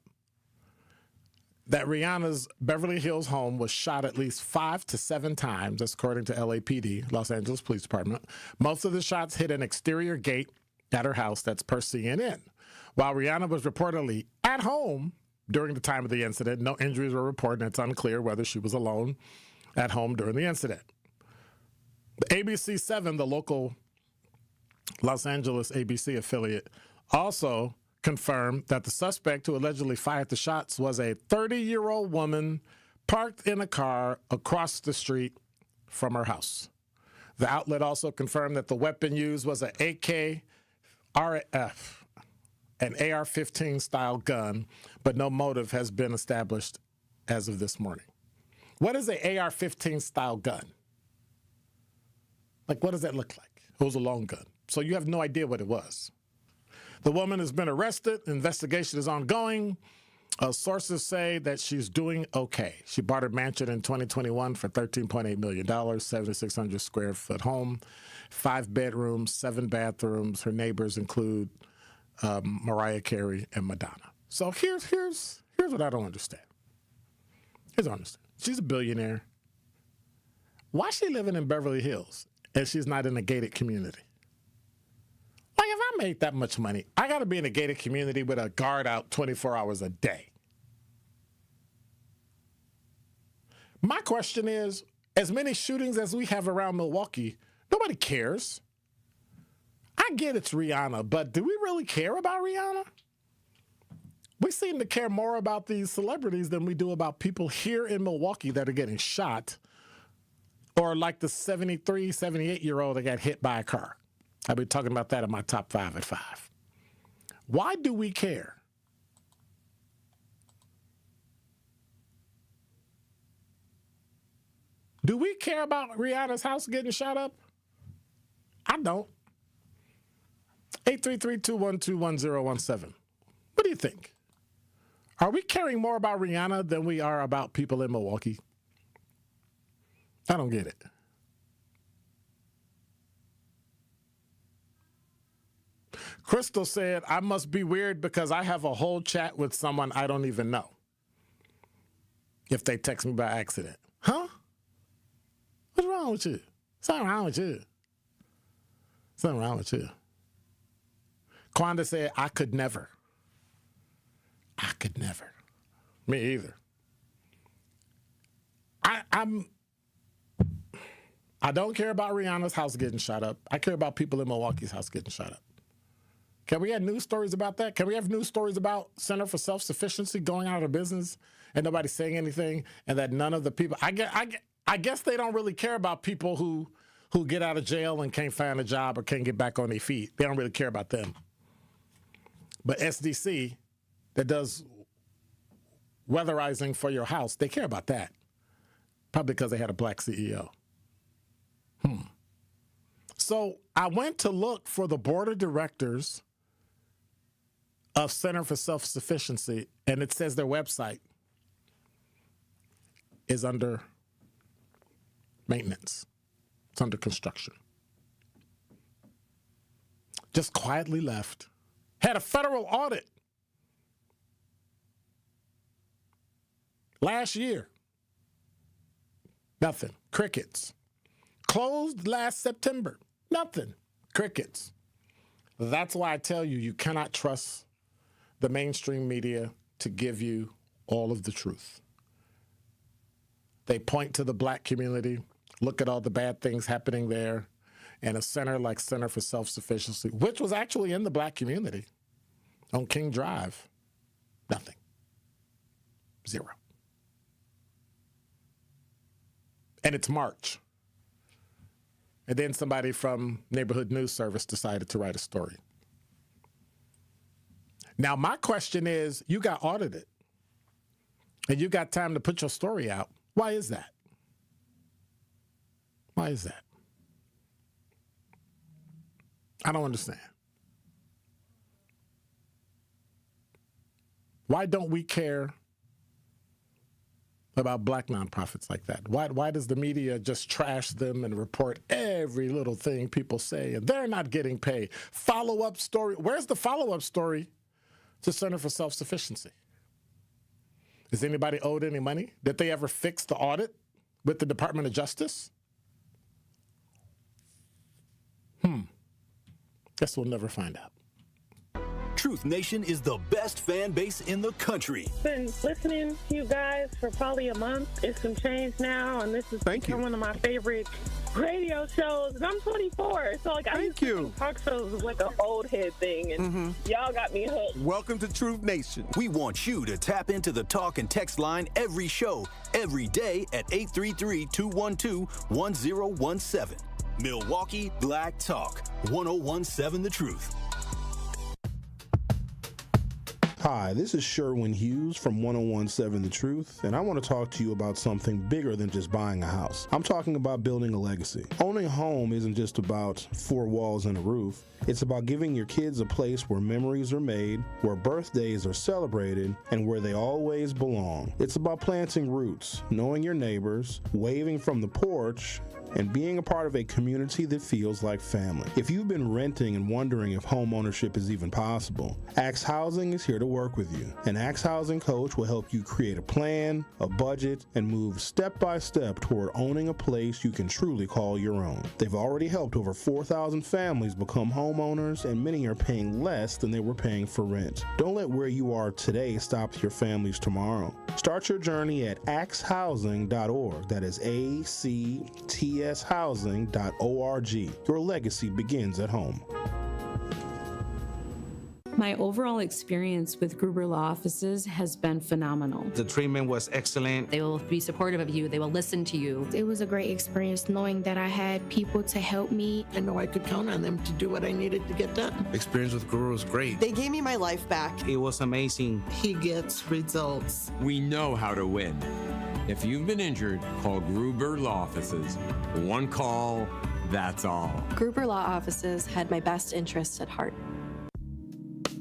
that Rihanna's Beverly Hills home was shot at least 5 to 7 times, that's according to LAPD, Los Angeles Police Department. Most of the shots hit an exterior gate at her house, that's per CNN. While Rihanna was reportedly at home during the time of the incident, no injuries were reported, and it's unclear whether she was alone at home during the incident. The ABC 7, the local Los Angeles ABC affiliate, also confirmed that the suspect who allegedly fired the shots was a 30-year-old woman parked in a car across the street from her house. The outlet also confirmed that the weapon used was an AR-15 style gun, but no motive has been established as of this morning. What is an AR-15 style gun? Like, what does that look like? It was a long gun. So you have no idea what it was. The woman has been arrested. Investigation is ongoing. Sources say that she's doing okay. She bought her mansion in 2021 for $13.8 million, 7,600 square foot home, 5 bedrooms, 7 bathrooms. Her neighbors include Mariah Carey and Madonna. So here's what I don't understand. Here's what I understand. She's a billionaire. Why is she living in Beverly Hills and she's not in a gated community? Like, if I made that much money, I got to be in a gated community with a guard out 24 hours a day. My question is, as many shootings as we have around Milwaukee, nobody cares. I get it's Rihanna, but do we really care about Rihanna? We seem to care more about these celebrities than we do about people here in Milwaukee that are getting shot, or like the 73, 78-year-old that got hit by a car. I'll be talking about that in my top 5 at 5. Why do we care? Do we care about Rihanna's house getting shot up? I don't. 833-212-1017. What do you think? Are we caring more about Rihanna than we are about people in Milwaukee? I don't get it. Crystal said, I must be weird because I have a whole chat with someone I don't even know if they text me by accident. Huh? What's wrong with you? Something wrong with you. Something wrong with you. Quanda said, I could never. I could never. Me either. I don't care about Rihanna's house getting shot up. I care about people in Milwaukee's house getting shot up. Can we have news stories about that? Can we have news stories about Center for Self-Sufficiency going out of business and nobody saying anything, and that none of the people, I guess they don't really care about people who get out of jail and can't find a job or can't get back on their feet. They don't really care about them. But SDC, that does weatherizing for your house. They care about that. Probably because they had a black CEO. So I went to look for the board of directors of Center for Self-Sufficiency, and it says their website is under maintenance. It's under construction. Just quietly left. Had a federal audit last year. Nothing. Crickets. Closed last September. Nothing. Crickets. That's why I tell you, you cannot trust the mainstream media to give you all of the truth. They point to the black community, look at all the bad things happening there, and a center like Center for Self-Sufficiency, which was actually in the black community on King Drive, nothing. Zero. And it's March. And then somebody from Neighborhood News Service decided to write a story. Now, my question is, you got audited, and you got time to put your story out. Why is that? Why is that? I don't understand. Why don't we care about black nonprofits like that? Why does the media just trash them and report every little thing people say, and they're not getting paid? Follow-up story. Where's the follow-up story to Center for Self-Sufficiency? Is anybody owed any money? Did they ever fix the audit with the Department of Justice? Guess we'll never find out. Truth Nation is the best fan base in the country. Been listening to you guys for probably a month. It's some change now, and this is one of my favorite radio shows. And I'm 24, so like I used to think talk shows was like an old head thing, and y'all got me hooked. Welcome to Truth Nation. We want you to tap into the talk and text line every show, every day at 833-212-1017. Milwaukee Black Talk, 1017 The Truth. Hi, this is Sherwin Hughes from 1017 The Truth, and I want to talk to you about something bigger than just buying a house. I'm talking about building a legacy. Owning a home isn't just about four walls and a roof. It's about giving your kids a place where memories are made, where birthdays are celebrated, and where they always belong. It's about planting roots, knowing your neighbors, waving from the porch, and being a part of a community that feels like family. If you've been renting and wondering if home ownership is even possible, Axe Housing is here to work with you. An Axe Housing coach will help you create a plan, a budget, and move step by step toward owning a place you can truly call your own. They've already helped over 4,000 families become homeowners, and many are paying less than they were paying for rent. Don't let where you are today stop your families tomorrow. Start your journey at axehousing.org. That is ACTShousing.org. Your legacy begins at home. My overall experience with Gruber Law Offices has been phenomenal. The treatment was excellent. They will be supportive of you. They will listen to you. It was a great experience knowing that I had people to help me. I know I could count on them to do what I needed to get done. Experience with Gruber was great. They gave me my life back. It was amazing. He gets results. We know how to win. If you've been injured, call Gruber Law Offices. One call, that's all. Gruber Law Offices had my best interests at heart.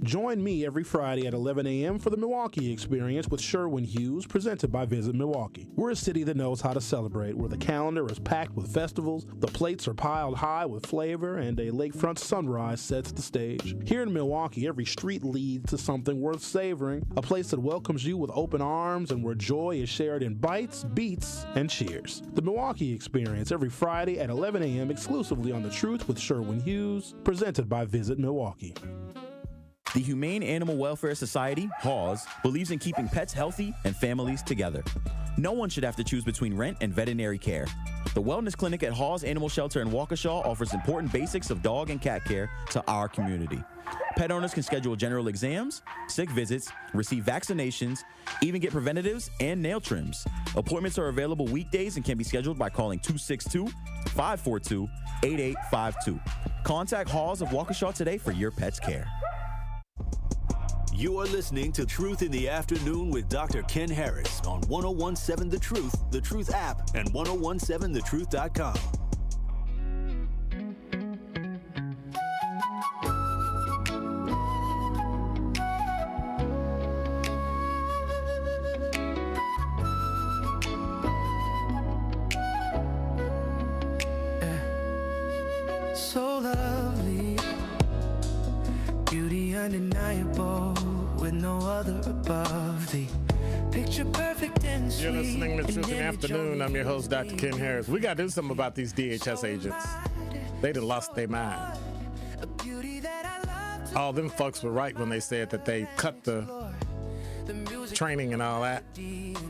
Join me every Friday at 11 a.m. for the Milwaukee Experience with Sherwin Hughes, presented by Visit Milwaukee. We're a city that knows how to celebrate, where the calendar is packed with festivals, the plates are piled high with flavor, and a lakefront sunrise sets the stage. Here in Milwaukee, every street leads to something worth savoring, a place that welcomes you with open arms and where joy is shared in bites, beats, and cheers. The Milwaukee Experience every Friday at 11 a.m. exclusively on The Truth with Sherwin Hughes, presented by Visit Milwaukee. The Humane Animal Welfare Society, HAWS, believes in keeping pets healthy and families together. No one should have to choose between rent and veterinary care. The Wellness Clinic at HAWS Animal Shelter in Waukesha offers important basics of dog and cat care to our community. Pet owners can schedule general exams, sick visits, receive vaccinations, even get preventatives and nail trims. Appointments are available weekdays and can be scheduled by calling 262-542-8852. Contact HAWS of Waukesha today for your pet's care. You are listening to Truth in the Afternoon with Dr. Ken Harris on 1017 The Truth app, and 1017thetruth.com. So lovely, beauty undeniable, with no other above the picture perfect and sweet. You're listening to Truth in the Afternoon. I'm your host, Dr. Ken Harris. We got to do something about these DHS agents. They done lost their mind. All them folks were right when they said that they cut the training and all that.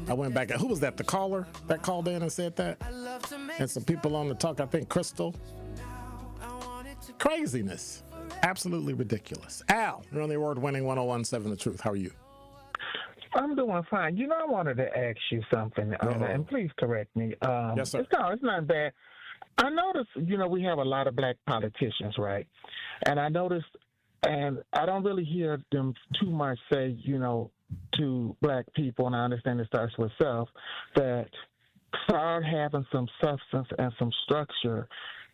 I went back. Who was that? The caller that called in and said that? And some people on the talk, I think Crystal. Craziness. Absolutely ridiculous. Al, you're on the award-winning 1017 The Truth. How are you? I'm doing fine. You know, I wanted to ask you something, and please correct me. Yes, sir. It's not bad. I noticed, you know, we have a lot of black politicians, right? And I noticed, and I don't really hear them too much say, you know, to black people, and I understand it starts with self, that start having some substance and some structure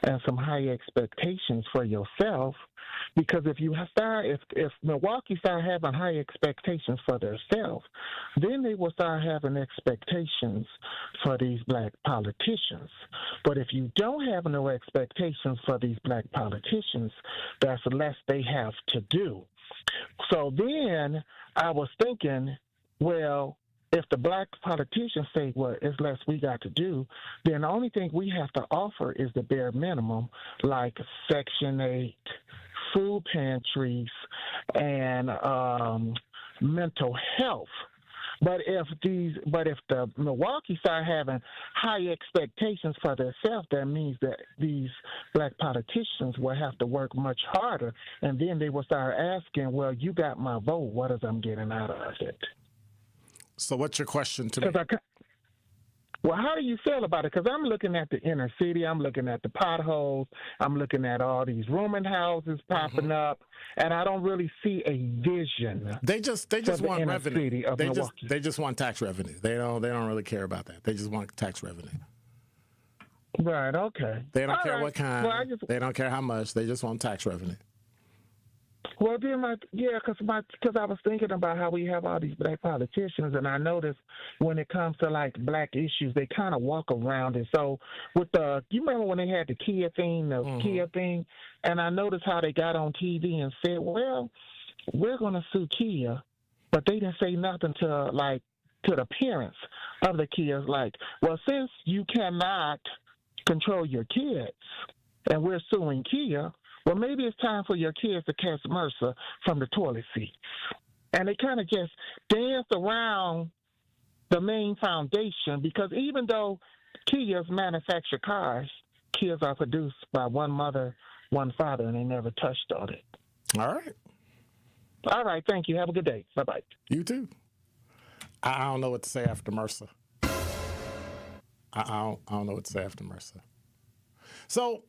and some high expectations for yourself, because if Milwaukee start having high expectations for themselves, then they will start having expectations for these black politicians. But if you don't have no expectations for these black politicians, that's less they have to do. So then I was thinking, well, if the black politicians say, well, it's less we got to do, then the only thing we have to offer is the bare minimum, like Section 8, food pantries, and mental health. But if the Milwaukee start having high expectations for themselves, that means that these black politicians will have to work much harder, and then they will start asking, well, you got my vote, what is I'm getting out of it? So what's your question to me? Well, how do you feel about it? Because I'm looking at the inner city. I'm looking at the potholes. I'm looking at all these rooming houses popping up, and I don't really see a vision. They just want revenue. They just want tax revenue. They don't really care about that. They just want tax revenue. Right. Okay. They don't care what kind. They don't care how much. They just want tax revenue. Well, then, because I was thinking about how we have all these black politicians, and I noticed when it comes to like black issues, they kind of walk around it. So with you remember when they had the Kia thing, and I noticed how they got on TV and said, well, we're going to sue Kia, but they didn't say nothing to the parents of the Kias, like, well, since you cannot control your kids, and we're suing Kia, well, maybe it's time for your kids to catch MRSA from the toilet seats. And they kind of just danced around the main foundation, because even though Kias manufacture cars, Kias are produced by one mother, one father, and they never touched on it. All right. All right. Thank you. Have a good day. Bye-bye. You too. I don't know what to say after MRSA. I don't know what to say after MRSA. So,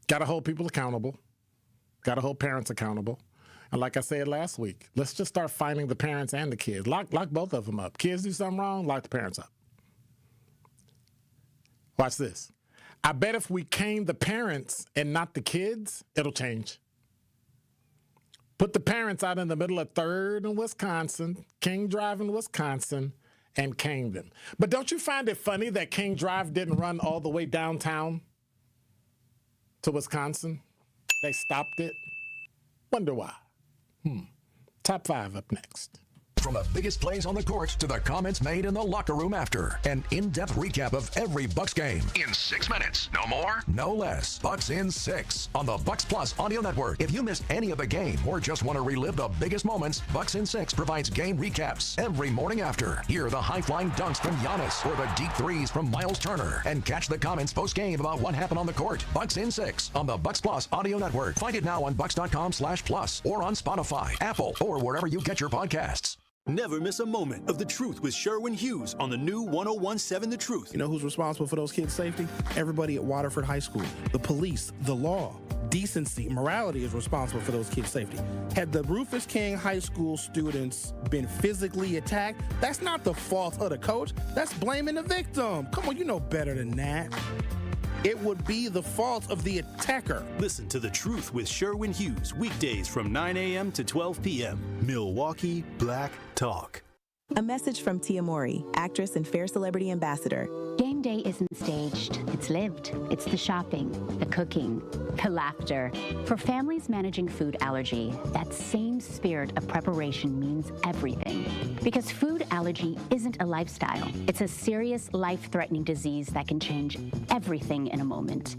got to hold people accountable. Got to hold parents accountable. And like I said last week, let's just start finding the parents and the kids. Lock both of them up. Kids do something wrong, lock the parents up. Watch this. I bet if we cane the parents and not the kids, it'll change. Put the parents out in the middle of 3rd and Wisconsin, King Drive in Wisconsin, and cane them. But don't you find it funny that King Drive didn't run all the way downtown to Wisconsin? They stopped it. Wonder why. Top 5 up next. From the biggest plays on the court to the comments made in the locker room after. An in-depth recap of every Bucks game. In 6 minutes. No more, no less. Bucks in 6 on the Bucks Plus audio network. If you missed any of the game or just want to relive the biggest moments, Bucks in 6 provides game recaps every morning after. Hear the high-flying dunks from Giannis or the deep threes from Miles Turner. And catch the comments post-game about what happened on the court. Bucks in 6 on the Bucks Plus audio network. Find it now on Bucks.com/plus or on Spotify, Apple, or wherever you get your podcasts. Never miss a moment of The Truth with Sherwin Hughes on the new 1017 The Truth. You know who's responsible for those kids' safety? Everybody at Waterford High School. The police, the law, decency, morality is responsible for those kids' safety. Had the Rufus King High School students been physically attacked, that's not the fault of the coach. That's blaming the victim. Come on, you know better than that. It would be the fault of the attacker. Listen to The Truth with Sherwin Hughes, weekdays from 9 a.m. to 12 p.m. Milwaukee Black Talk. A message from Tia Mowry, actress and Fair Celebrity Ambassador. Game day isn't staged, it's lived. It's the shopping, the cooking, the laughter. For families managing food allergy, that same spirit of preparation means everything. Because food allergy isn't a lifestyle. It's a serious, life-threatening disease that can change everything in a moment.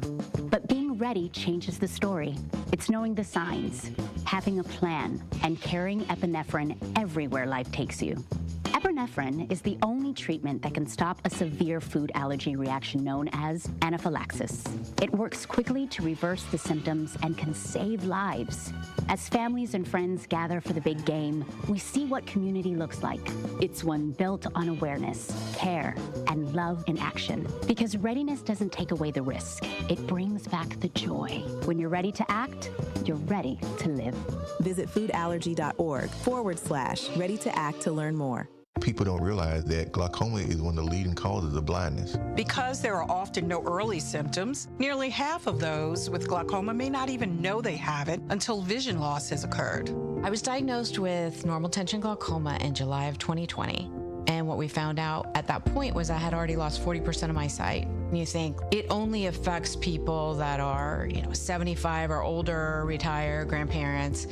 But being ready changes the story. It's knowing the signs, having a plan, and carrying epinephrine everywhere life takes you. Epinephrine is the only treatment that can stop a severe food allergy reaction known as anaphylaxis. It works quickly to reverse the symptoms and can save lives. As families and friends gather for the big game, we see what community looks like. It's one built on awareness, care, and love in action. Because readiness doesn't take away the risk. It brings back the joy. When you're ready to act, you're ready to live. Visit foodallergy.org/ready to act to learn more. People don't realize that glaucoma is one of the leading causes of blindness. Because there are often no early symptoms, nearly half of those with glaucoma may not even know they have it until vision loss has occurred. I was diagnosed with normal tension glaucoma in July of 2020. And what we found out at that point was I had already lost 40% of my sight. And you think it only affects people that are, 75 or older, retired, grandparents,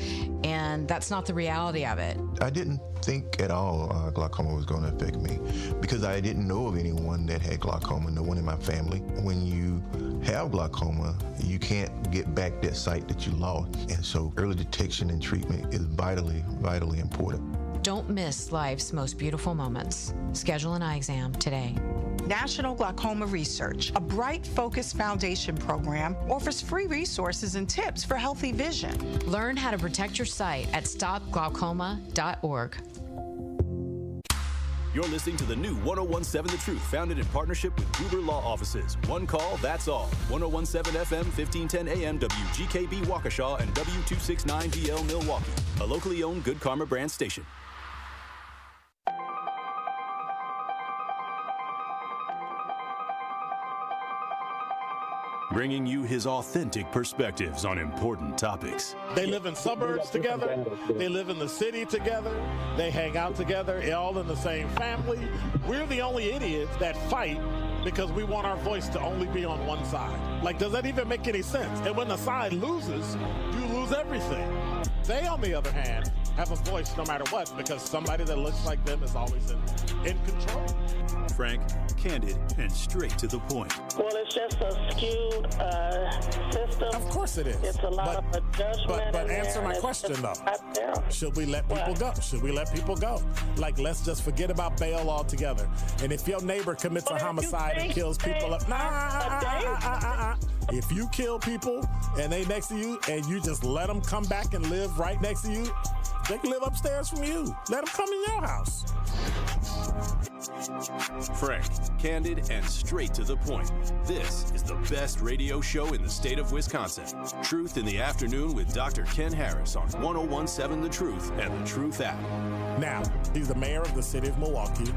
and that's not the reality of it. I didn't think at all glaucoma was going to affect me because I didn't know of anyone that had glaucoma, no one in my family. When you have glaucoma, you can't get back that sight that you lost. And so early detection and treatment is vitally, vitally important. Don't miss life's most beautiful moments. Schedule an eye exam today. National Glaucoma Research, a Bright Focus Foundation program, offers free resources and tips for healthy vision. Learn how to protect your sight at stopglaucoma.org. You're listening to the new 1017 The Truth, founded in partnership with Gruber Law Offices. One call, that's all. 1017 FM, 1510 AM, WGKB Waukesha, and W269DL Milwaukee. A locally owned Good Karma brand station. Bringing you his authentic perspectives on important topics. They live in suburbs together. They live in the city together. They hang out together, all in the same family. We're the only idiots that fight because we want our voice to only be on one side. Like, does that even make any sense? And when the side loses, you lose everything. They, on the other hand, have a voice no matter what because somebody that looks like them is always in control. Frank, candid, and straight to the point. Well, it's just a skewed system. Of course it is. It's a lot of judgment. But answer my question, though. Should we let people go? Should we let people go? Like, let's just forget about bail altogether. And if your neighbor commits a homicide and kills people, if you kill people and they next to you and you just let them come back and live right next to you, they can live upstairs from you. Let them come in your house. Frank, candid, and straight to the point. This is the best radio show in the state of Wisconsin. Truth in the Afternoon with Dr. Ken Harris on 1017 The Truth and The Truth app. Now, he's the mayor of the city of Milwaukee.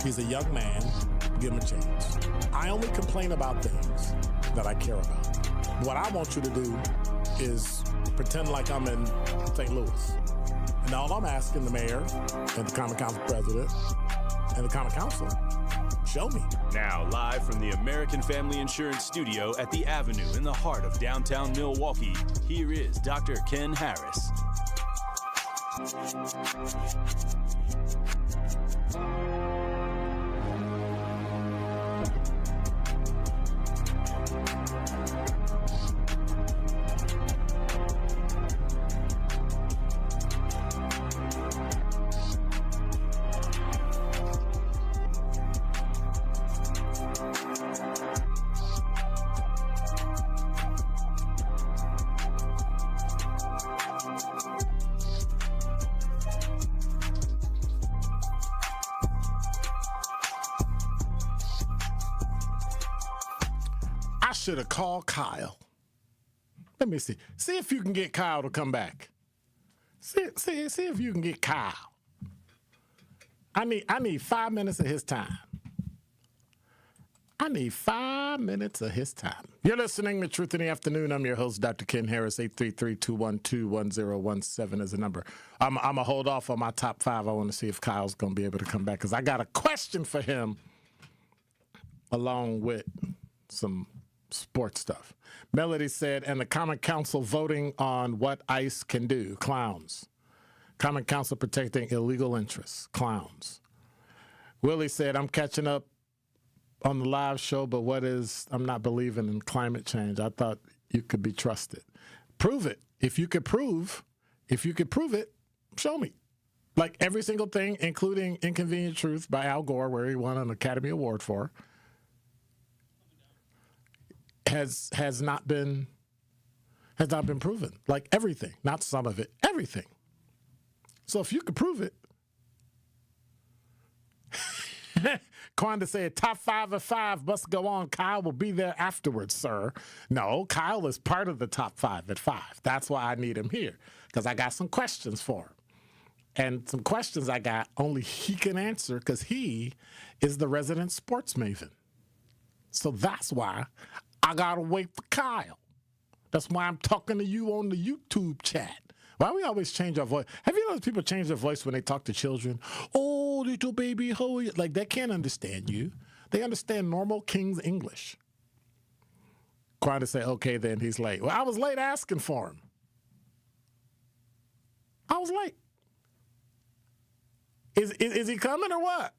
He's a young man. Give him a chance. I only complain about things that I care about. What I want you to do is pretend like I'm in St. Louis. And all I'm asking the mayor and the Common Council president and the Common Council, show me. Now, live from the American Family Insurance Studio at the Avenue in the heart of downtown Milwaukee, here is Dr. Ken Harris. should have called Kyle. Let me see. See if you can get Kyle to come back. See if you can get Kyle. I need 5 minutes of his time. I need 5 minutes of his time. You're listening to Truth in the Afternoon. I'm your host, Dr. Ken Harris. 833-212-1017 is the number. I'm going to hold off on my top 5. I want to see if Kyle's going to be able to come back because I got a question for him along with some sports stuff. Melody said, and the Common Council voting on what ICE can do. Clowns. Common Council protecting illegal interests. Clowns. Willie said, I'm catching up on the live show, but I'm not believing in climate change. I thought you could be trusted. Prove it. If you could prove it, show me. Like every single thing, including Inconvenient Truth by Al Gore, where he won an Academy Award for, has not been proven. Like everything, not some of it, everything. So if you could prove it, Quanda said, top 5 of 5 must go on. Kyle will be there afterwards, sir. No, Kyle is part of the top 5 at 5. That's why I need him here, because I got some questions for him. And some questions I got only he can answer because he is the resident sports maven. So that's why I got to wait for Kyle. That's why I'm talking to you on the YouTube chat. Why we always change our voice? Have you noticed people change their voice when they talk to children? Oh, little baby, how are you? Like, they can't understand you. They understand normal King's English. Quanta say, okay, then he's late. Well, I was late asking for him. I was late. Is he coming or what?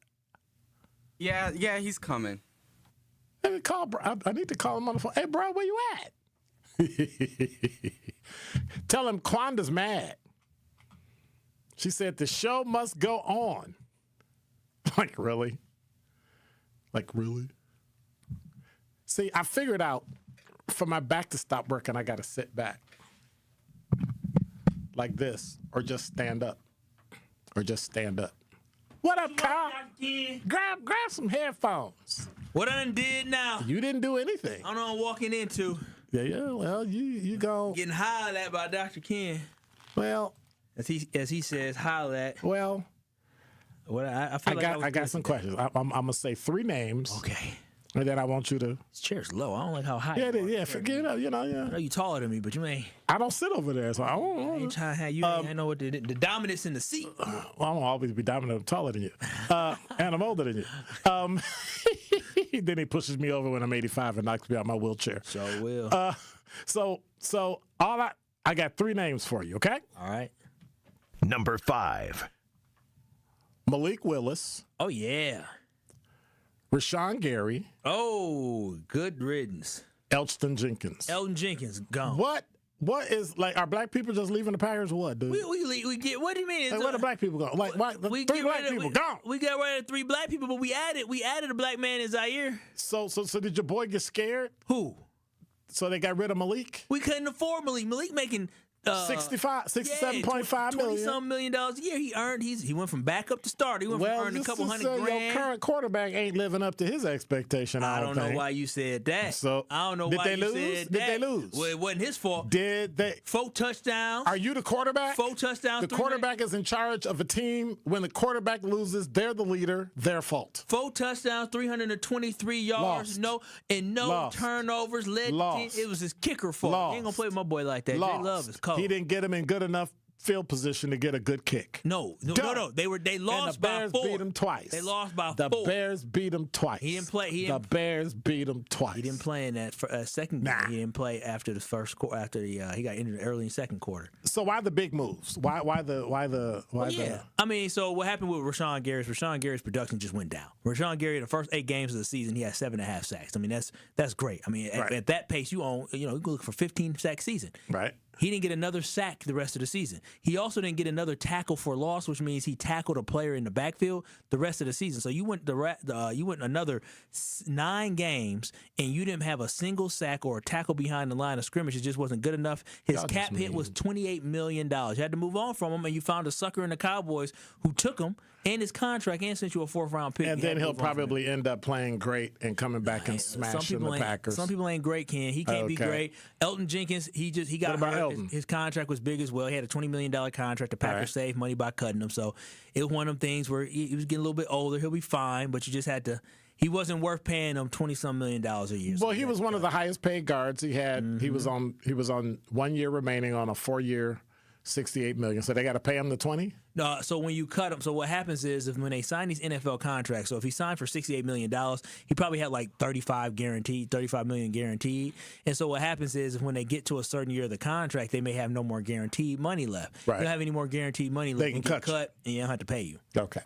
Yeah, he's coming. Let me call, bro. I need to call him on the phone. Hey, bro, where you at? Tell him Quanda's mad. She said the show must go on. Like, really? Like, really? See, I figured out for my back to stop working, I got to sit back. Like this. Or just stand up. What up, Kyle? Grab some headphones. What I done did now? You didn't do anything. I don't know what I'm walking into. Yeah. Well, you go getting hollered at by Dr. Ken. Well, as he says, holler at. Well, what I got some questions. I'm gonna say 3 names. Okay. And then I want you to. This chair's low. I don't like how high. Yeah, yeah. Forget it. Yeah. I know you taller than me, but you ain't. I don't sit over there, so I ain't trying to have you. I know what the dominance in the seat. Well, I'm gonna always be dominant. I'm taller than you, and I'm older than you. Then he pushes me over when I'm 85 and knocks me out my wheelchair. So will. So all I got 3 names for you. Okay. All right. Number 5. Malik Willis. Oh yeah. Rashawn Gary. Oh, good riddance. Elton Jenkins. Gone. What is, like, are black people just leaving the Packers or what, dude? We get, what do you mean? Like, where the black people go? Like, why, 3 black people gone. We got rid of 3 black people, but we added a black man in Zaire. So did your boy get scared? Who? So they got rid of Malik? We couldn't afford Malik. Malik making $67.5 million. $20-some million a year he earned. He went from backup to start. He went from earning a couple $100,000. Your current quarterback ain't living up to his expectation. I don't know why you said that. So I don't know why you said that. Did they lose? Well, it wasn't his fault. Did they? 4 touchdowns. Are you the quarterback? 4 touchdowns. The quarterback is in charge of a team. When the quarterback loses, they're the leader. Their fault. 4 touchdowns, 323 yards, no turnovers. It was his kicker fault. He ain't gonna play with my boy like that. Jay Love is cold. He didn't get him in good enough field position to get a good kick. No. They lost by 4. The Bears beat him twice. They lost by 4. The Bears beat him twice. He didn't play. The Bears beat him twice. He didn't play in that second game. He didn't play after the first quarter. After he got injured early in the second quarter. So why the big moves? Why the? I mean, so what happened with Rashawn Gary? Rashawn Gary's production just went down. Rashawn Gary, the first 8 games of the season, he had 7.5 sacks. I mean, that's great. I mean, at that pace, you can look for 15-sack season. Right. He didn't get another sack the rest of the season. He also didn't get another tackle for loss, which means he tackled a player in the backfield the rest of the season. So you went another 9 games and you didn't have a single sack or a tackle behind the line of scrimmage. It just wasn't good enough. His cap hit was $28 million. You had to move on from him, and you found a sucker in the Cowboys who took him And his contract, and sent you a 4th-round pick. And then he'll probably end up playing great and coming back and smashing the Packers. Some people ain't great, Ken. He can't be great. Elton Jenkins, he got hurt. His contract was big as well. He had a $20 million contract. The Packers saved money by cutting him. So it was one of them things where he was getting a little bit older. He'll be fine, but you just had to. He wasn't worth paying him $20-some million a year. Well, he was one of the highest paid guards he had. Mm-hmm. He was on 1 year remaining on a 4-year. $68 million. So they got to pay him the 20? No. So when you cut him, so what happens is when they sign these NFL contracts, so if he signed for $68 million, he probably had like 35 million guaranteed. And so what happens is when they get to a certain year of the contract, they may have no more guaranteed money left. Right. You don't have any more guaranteed money left. They can cut and you don't have to pay you. Okay.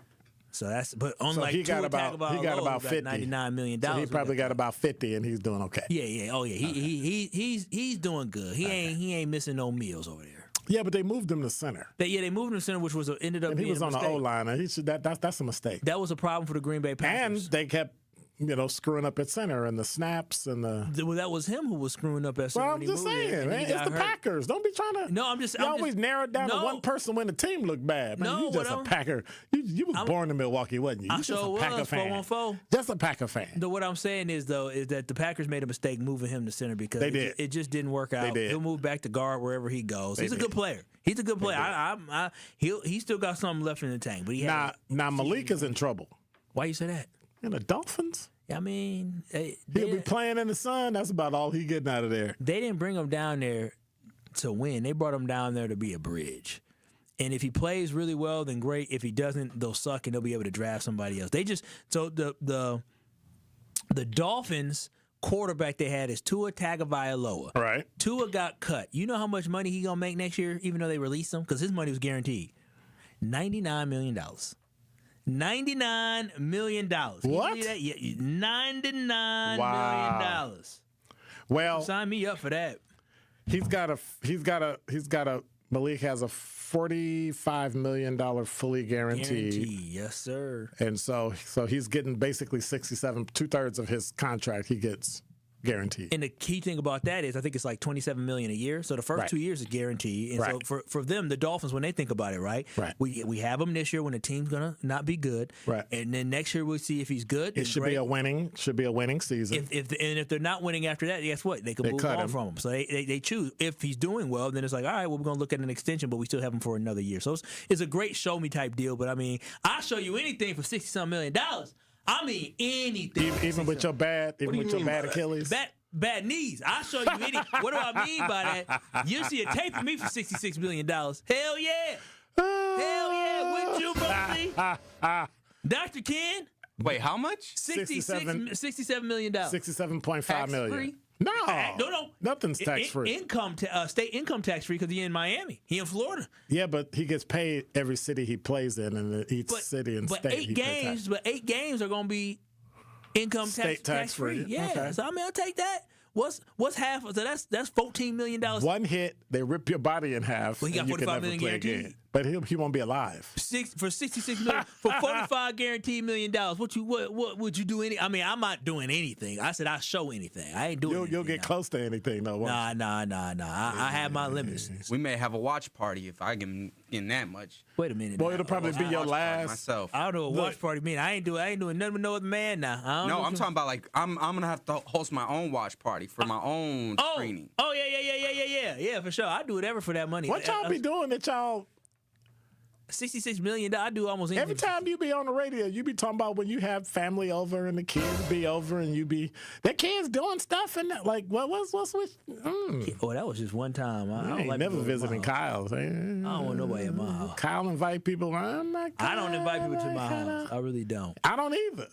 So that's, but unlike so he got about $50 $99 million. So he probably got about 50, and he's doing okay. Yeah. Oh yeah. He's doing good. He ain't missing no meals over there. Yeah, but they moved him to center. They moved him to center, which ended up and being he was a on mistake. the O-line, and that's a mistake. That was a problem for the Green Bay Packers. And they kept, screwing up at center and the snaps and the. Well, that was him who was screwing up at center. Well, I'm just saying, man, it's the Packers. Don't be trying to. No, I'm just. You always narrow it down to one person when the team looked bad. Man, you just a Packer. You was born in Milwaukee, wasn't you? You just a Packer fan. 414. Just a Packer fan. What I'm saying is that the Packers made a mistake moving him to center because they did. It just didn't work out. They did. He'll move back to guard wherever he goes. He's a good player. He's a good player. He still got something left in the tank. But now Malik is in trouble. Why you say that? And the Dolphins. I mean, he'll be playing in the sun. That's about all he getting out of there. They didn't bring him down there to win. They brought him down there to be a bridge. And if he plays really well, then great. If he doesn't, they'll suck and they'll be able to draft somebody else. The Dolphins quarterback they had is Tua Tagovailoa. Right. Tua got cut. You know how much money he gonna make next year, even though they released him? Because his money was guaranteed. $99 million. $99 million. What? Yeah, $99 million. Well, sign me up for that. Malik has a $45 million fully guaranteed. Yes, sir. And so he's getting basically 67, 2/3 of his contract he gets guaranteed. And the key thing about that is I think it's like $27 million a year. So the first 2 years is guaranteed. And so for them, the Dolphins, when they think about it, right? We have them this year when the team's gonna not be good. Right. And then next year we'll see if he's good. It should be a winning season. If they're not winning after that, guess what? They can move on from him. So they choose. If he's doing well, then it's like, all right, well, we're gonna look at an extension, but we still have him for another year. So it's a great show me type deal. But I mean, I'll show you anything for $60-some million. I mean anything. Even with your bad Achilles. Bad knees. I'll show you any. What do I mean by that? You'll see a tape of me for $66 million. Hell yeah. Hell yeah. Wouldn't you, buddy? Dr. Ken? Wait, how much? $67 million. $67.5 million. No. Nothing's tax-free. State income tax-free because he's in Miami. He in Florida. Yeah, but he gets paid every city he plays in and each city and state. But 8 games are going to be income tax free. Yeah. Okay. So I mean, I'll take that. What's half? So that's $14 million. One hit, they rip your body in half. Well, he got $45 million guaranteed. Again. But he won't be alive. For $66 million, for $45 guaranteed $1 million. What would you do? I'm not doing anything. I said I'll show anything. I ain't doing. You'll get close to anything though. Nah. I have my limits. We may have a watch party if I get in that much. Wait a minute. Boy, it'll probably be your last. Myself. I don't know what watch party mean. I ain't doing nothing with no other man now. No, I'm talking about like I'm gonna have to host my own watch party for my own training. Oh yeah, for sure. I do whatever for that money. What y'all be doing that y'all? $66 million. I do almost anything. Every time you be on the radio, you be talking about when you have family over and the kids be over and the kids doing stuff and that, like what's with? Oh, that was just one time. I don't like never visiting Kyle's. I don't want nobody in my house. Kyle invite people. I don't invite people to my house. I really don't. I don't either.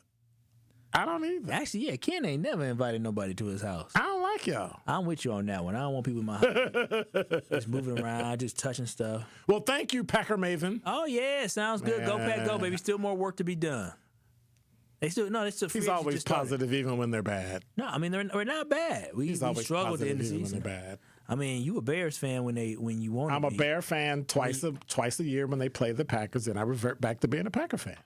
Actually, yeah, Ken ain't never invited nobody to his house. I don't like y'all. I'm with you on that one. I don't want people in my house. Just moving around, just touching stuff. Well, thank you, Packer Maven. Oh, yeah, sounds good. Go, Pack, go, baby. Still more work to be done. He's always positive even when they're bad. No, I mean, they're not bad. We struggle at the end of the season. When they're bad. I mean, you a Bears fan when you want to I'm a Bear fan twice a year when they play the Packers, and I revert back to being a Packer fan.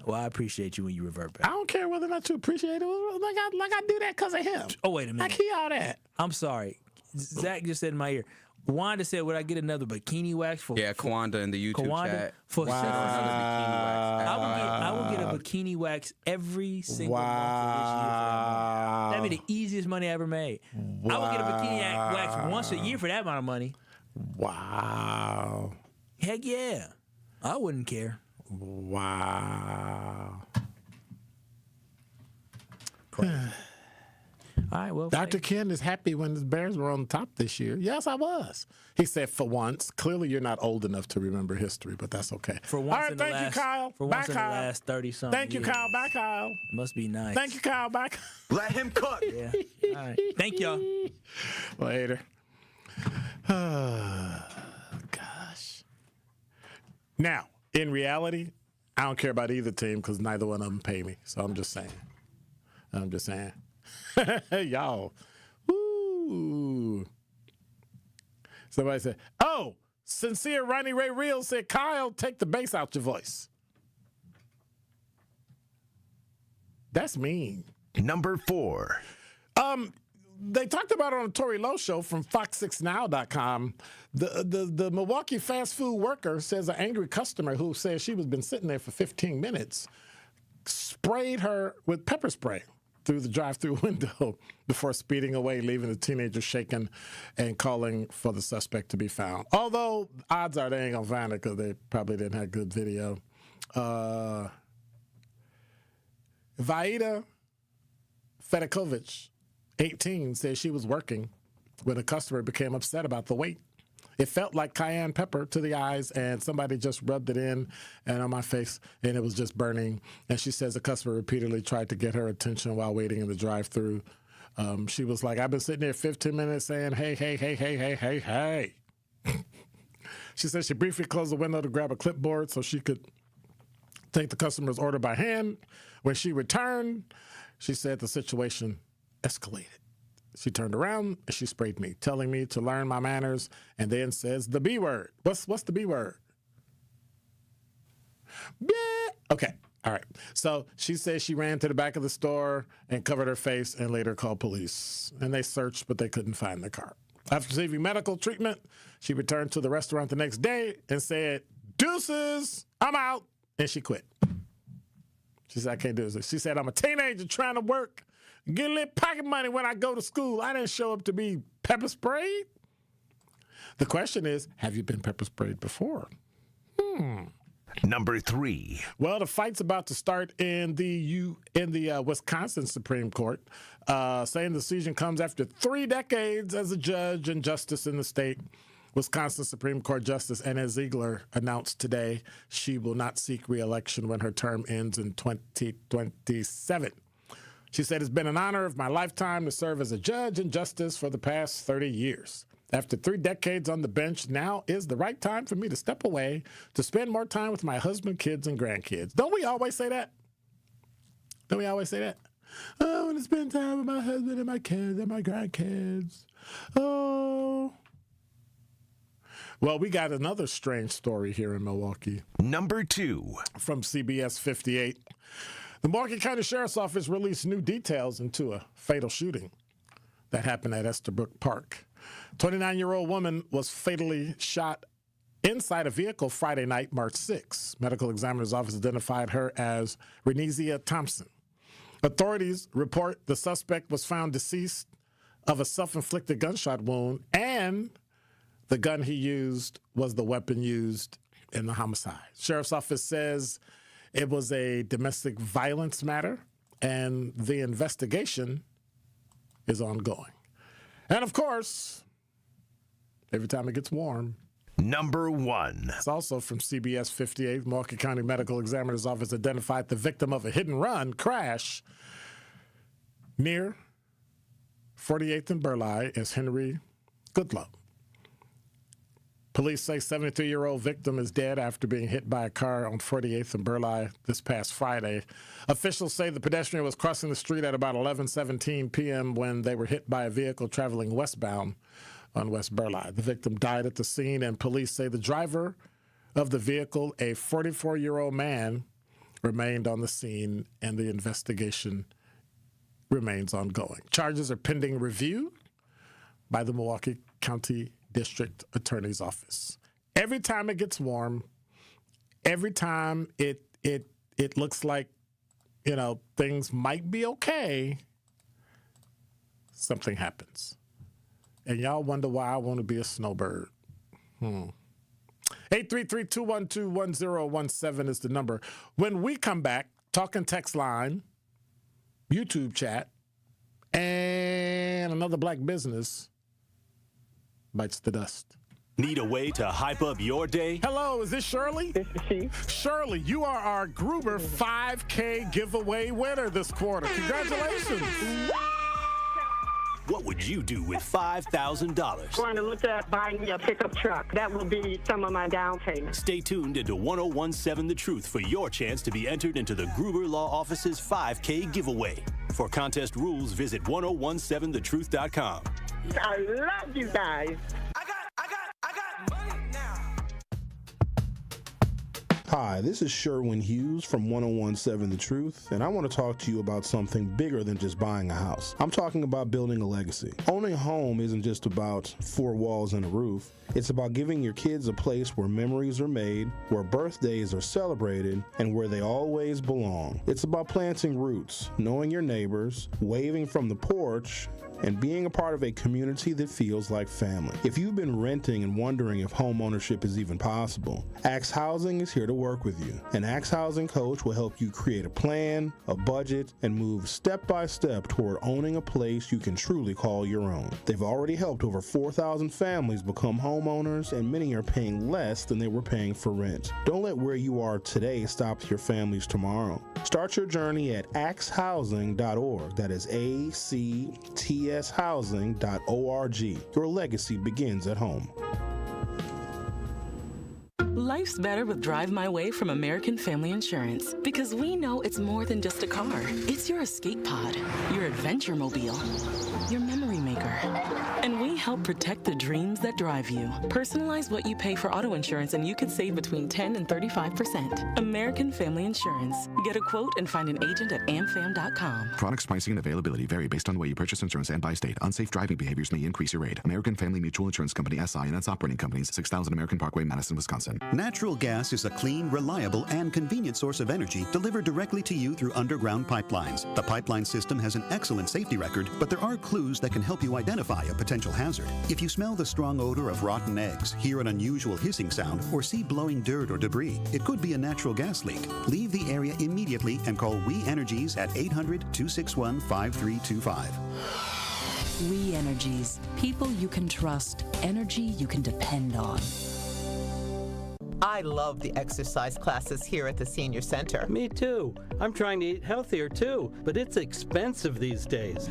Well, I appreciate you when you revert back. I don't care whether or not you appreciate it. Like I do that because of him. Oh, wait a minute. Like he all that. I'm sorry. Zach just said in my ear, Wanda said, "Would I get another bikini wax for?" Yeah, Kawanda in the YouTube chat. For Another bikini wax. I would get a bikini wax every single month for this year for that money. That'd be the easiest money I ever made. I would get a bikini wax once a year for that amount of money. Wow. Heck yeah. I wouldn't care. Wow. All right, well, Dr. Ken is happy when the Bears were on top this year. Yes, I was. He said, for once. Clearly, you're not old enough to remember history, but that's okay. For once all right, in the thank last, you, Kyle. For Bye, once in Kyle. the last 30-something Thank you, years. Kyle. Bye, Kyle. Must be nice. Thank you, Kyle. Bye. Let him cook. Yeah. All right. Thank y'all. Later. Gosh. Now, in reality, I don't care about either team because neither one of them pay me. So I'm just saying. Y'all. Woo. Somebody said, oh, sincere Ronnie Ray Real said, Kyle, take the bass out your voice. That's mean. Number 4. They talked about it on the Tory Lowe show from Fox6Now.com. The Milwaukee fast food worker says an angry customer who says she was been sitting there for 15 minutes sprayed her with pepper spray through the drive-through window before speeding away, leaving the teenager shaken and calling for the suspect to be found. Although odds are they ain't gonna find it because they probably didn't have good video. Vaida Fedikovic, 18, says she was working when a customer became upset about the wait. It felt like cayenne pepper to the eyes, and somebody just rubbed it in and on my face, and it was just burning. And she says the customer repeatedly tried to get her attention while waiting in the drive-thru. She was like, I've been sitting there 15 minutes saying, hey, hey, hey, hey, hey, hey, hey. She said she briefly closed the window to grab a clipboard so she could take the customer's order by hand. When she returned, she said the situation escalated. She turned around and she sprayed me, telling me to learn my manners, and then says the B word. What's the B word? Okay. All right. So she says she ran to the back of the store and covered her face and later called police. And they searched, but they couldn't find the car. After receiving medical treatment, she returned to the restaurant the next day and said, deuces, I'm out. And she quit. She said, I can't do this. She said, I'm a teenager trying to work, get a little pocket money when I go to school. I didn't show up to be pepper sprayed. The question is, have you been pepper sprayed before? Number 3. Well, the fight's about to start in the Wisconsin Supreme Court, saying the decision comes after 3 decades as a judge and justice in the state. Wisconsin Supreme Court Justice Anna Ziegler announced today she will not seek re-election when her term ends in 2027. She said, it's been an honor of my lifetime to serve as a judge and justice for the past 30 years. After 3 decades on the bench, now is the right time for me to step away to spend more time with my husband, kids, and grandkids. Don't we always say that? Don't we always say that? Oh, I want to spend time with my husband and my kids and my grandkids. Oh. Well, we got another strange story here in Milwaukee. Number 2. From CBS 58. The Milwaukee County Sheriff's Office released new details into a fatal shooting that happened at Estabrook Park. 29-year-old woman was fatally shot inside a vehicle Friday night, March 6. Medical examiner's office identified her as Renezia Thompson. Authorities report the suspect was found deceased of a self-inflicted gunshot wound, and the gun he used was the weapon used in the homicide. Sheriff's office says it was a domestic violence matter, and the investigation is ongoing. And of course, every time it gets warm. Number 1. It's also from CBS 58. Milwaukee County Medical Examiner's Office identified the victim of a hit-and-run crash near 48th and Burleigh as Henry Goodlow. Police say 73-year-old victim is dead after being hit by a car on 48th and Burleigh this past Friday. Officials say the pedestrian was crossing the street at about 11:17 p.m. when they were hit by a vehicle traveling westbound on West Burleigh. The victim died at the scene, and police say the driver of the vehicle, a 44-year-old man, remained on the scene, and the investigation remains ongoing. Charges are pending review by the Milwaukee County District Attorney's Office. Every time it gets warm, every time it looks like, things might be okay, something happens. And y'all wonder why I want to be a snowbird. 833-212-1017 is the number. When we come back, talking text line, YouTube chat, and another black business bites the dust. Need a way to hype up your day? Hello, is this Shirley? This is she. Shirley, you are our Gruber 5K giveaway winner this quarter. Congratulations. What would you do with $5,000? Going to look at buying me a pickup truck. That will be some of my down payment. Stay tuned into 1017 The Truth for your chance to be entered into the Gruber Law Office's 5K giveaway. For contest rules, visit 1017thetruth.com. I love you guys. Hi, this is Sherwin Hughes from 1017 The Truth, and I want to talk to you about something bigger than just buying a house. I'm talking about building a legacy. Owning a home isn't just about four walls and a roof. It's about giving your kids a place where memories are made, where birthdays are celebrated, and where they always belong. It's about planting roots, knowing your neighbors, waving from the porch, and being a part of a community that feels like family. If you've been renting and wondering if home ownership is even possible, Axe Housing is here to work with you. An Axe Housing coach will help you create a plan, a budget, and move step by step toward owning a place you can truly call your own. They've already helped over 4,000 families become homeowners, and many are paying less than they were paying for rent. Don't let where you are today stop your family's tomorrow. Start your journey at axehousing.org. That is ACTShousing.org. Your legacy begins at home. Life's better with Drive My Way from American Family Insurance, because we know it's more than just a car. It's your escape pod, your adventure mobile, your memory maker. And we help protect the dreams that drive you. Personalize what you pay for auto insurance and you could save between 10 and 35%. American Family Insurance. Get a quote and find an agent at amfam.com. Products, pricing, and availability vary based on the way you purchase insurance and by state. Unsafe driving behaviors may increase your rate. American Family Mutual Insurance Company, SI, and its operating companies, 6000 American Parkway, Madison, Wisconsin. Natural gas is a clean, reliable, and convenient source of energy delivered directly to you through underground pipelines. The pipeline system has an excellent safety record, but there are clues that can help you identify a potential hazard. If you smell the strong odor of rotten eggs, hear an unusual hissing sound, or see blowing dirt or debris, it could be a natural gas leak. Leave the area immediately and call We Energies at 800-261-5325. We Energies. People you can trust. Energy you can depend on. I love the exercise classes here at the Senior Center. Me too. I'm trying to eat healthier too, but it's expensive these days.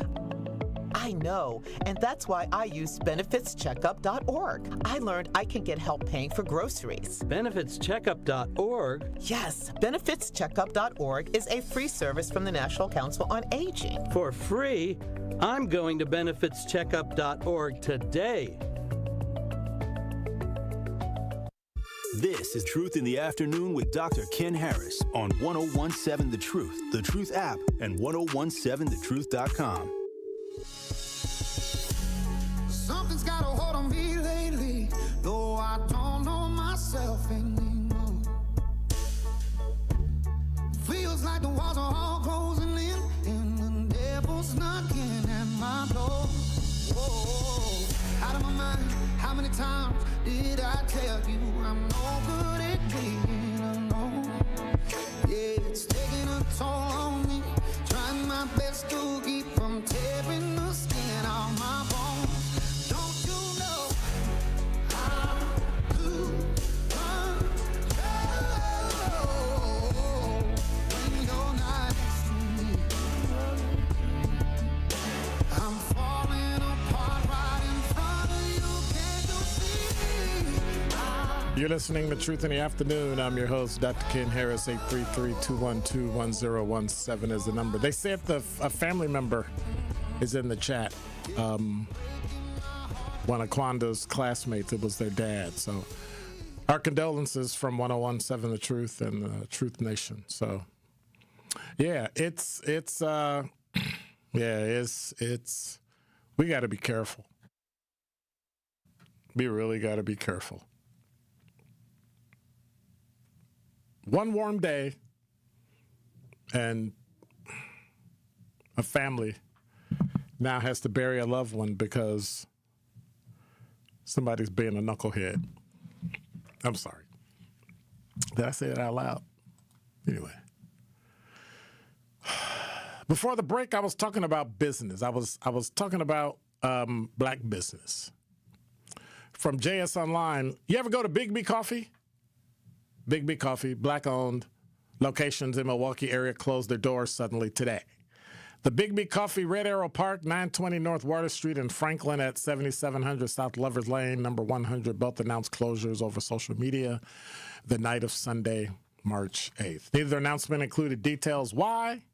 I know, and that's why I use benefitscheckup.org. I learned I can get help paying for groceries. Benefitscheckup.org? Yes, benefitscheckup.org is a free service from the National Council on Aging. For free? I'm going to benefitscheckup.org today. This is Truth in the Afternoon with Dr. Ken Harris on 1017 The Truth app, and 1017thetruth.com. Something's got a hold on me lately, though I don't know myself anymore. Feels like the walls are all closing in, and the devil's knocking at my door. Whoa, out of my mind, how many times did I tell you I'm no good at being alone? Yeah, it's taking a toll on me, trying my best to keep from tearing the skin off my bones. Don't you know how to control when you're not next to me? I'm falling apart right in front of you. Can't you see? You're listening to Truth in the Afternoon. I'm your host, Dr. Ken Harris. 833-212-1017 is the number. They said a family member is in the chat. One of Quanda's classmates, it was their dad. So our condolences from 1017 The Truth and the Truth Nation. So yeah, it's we got to be careful. We really got to be careful. One warm day, and a family now has to bury a loved one because somebody's being a knucklehead. I'm sorry. Did I say it out loud? Anyway. Before the break, I was talking about business. I was talking about black business. From JS Online, you ever go to Big B Coffee? Big B Coffee, black-owned locations in Milwaukee area closed their doors suddenly today. The Big B Coffee, Red Arrow Park, 920 North Water Street, and Franklin at 7700 South Lovers Lane, number 100, both announced closures over social media the night of Sunday, March 8th. Neither announcement included details why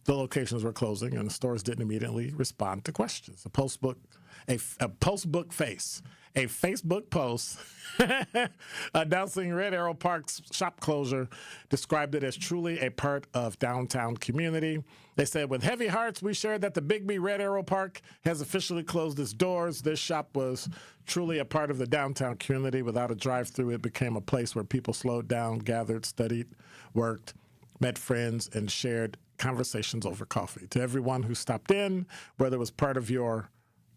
the locations were closing, and the stores didn't immediately respond to questions. A Facebook post announcing Red Arrow Park's shop closure described it as truly a part of downtown community. They said, with heavy hearts, we shared that the Big B Red Arrow Park has officially closed its doors. This shop was truly a part of the downtown community. Without a drive-through, it became a place where people slowed down, gathered, studied, worked, met friends, and shared conversations over coffee. To everyone who stopped in, whether it was part of your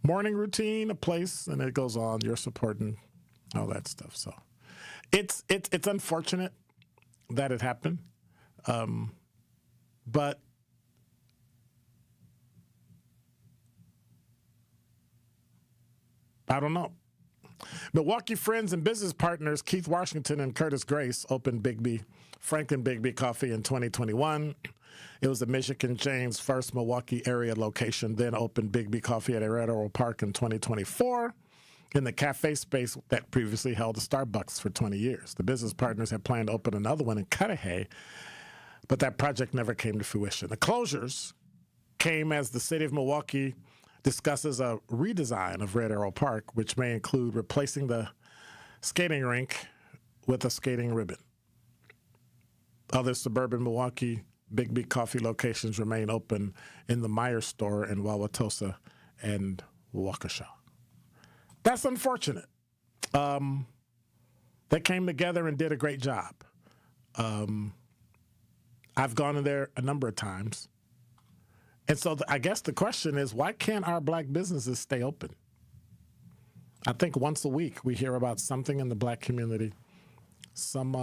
morning routine, a place, and it goes on, you're supporting all that stuff. So it's unfortunate that it happened, but I don't know. Milwaukee friends and business partners Keith Washington and Curtis Grace opened Franklin Big B Coffee in 2021. It was the Michigan chain's first Milwaukee area location, then opened Big B Coffee at Red Arrow Park in 2024 in the cafe space that previously held a Starbucks for 20 years. The business partners had planned to open another one in Cudahy, but that project never came to fruition. The closures came as the city of Milwaukee discusses a redesign of Red Arrow Park, which may include replacing the skating rink with a skating ribbon. Other suburban Milwaukee Big B Coffee locations remain open in the Myers store in Wauwatosa and Waukesha. That's unfortunate. They came together and did a great job. I've gone in there a number of times. And so I guess the question is, why can't our black businesses stay open? I think once a week we hear about something in the black community, some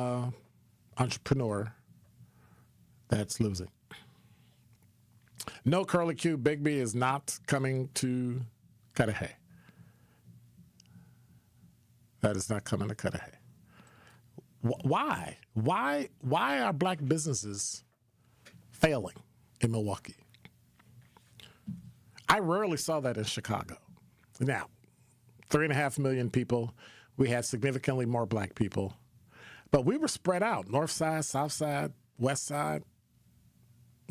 entrepreneur that's losing. No, Curly Q, Big B is not coming to Cudahy. That is not coming to Cudahy. Why? Why are black businesses failing in Milwaukee? I rarely saw that in Chicago. Now, 3.5 million people. We had significantly more black people. But we were spread out, north side, south side, west side.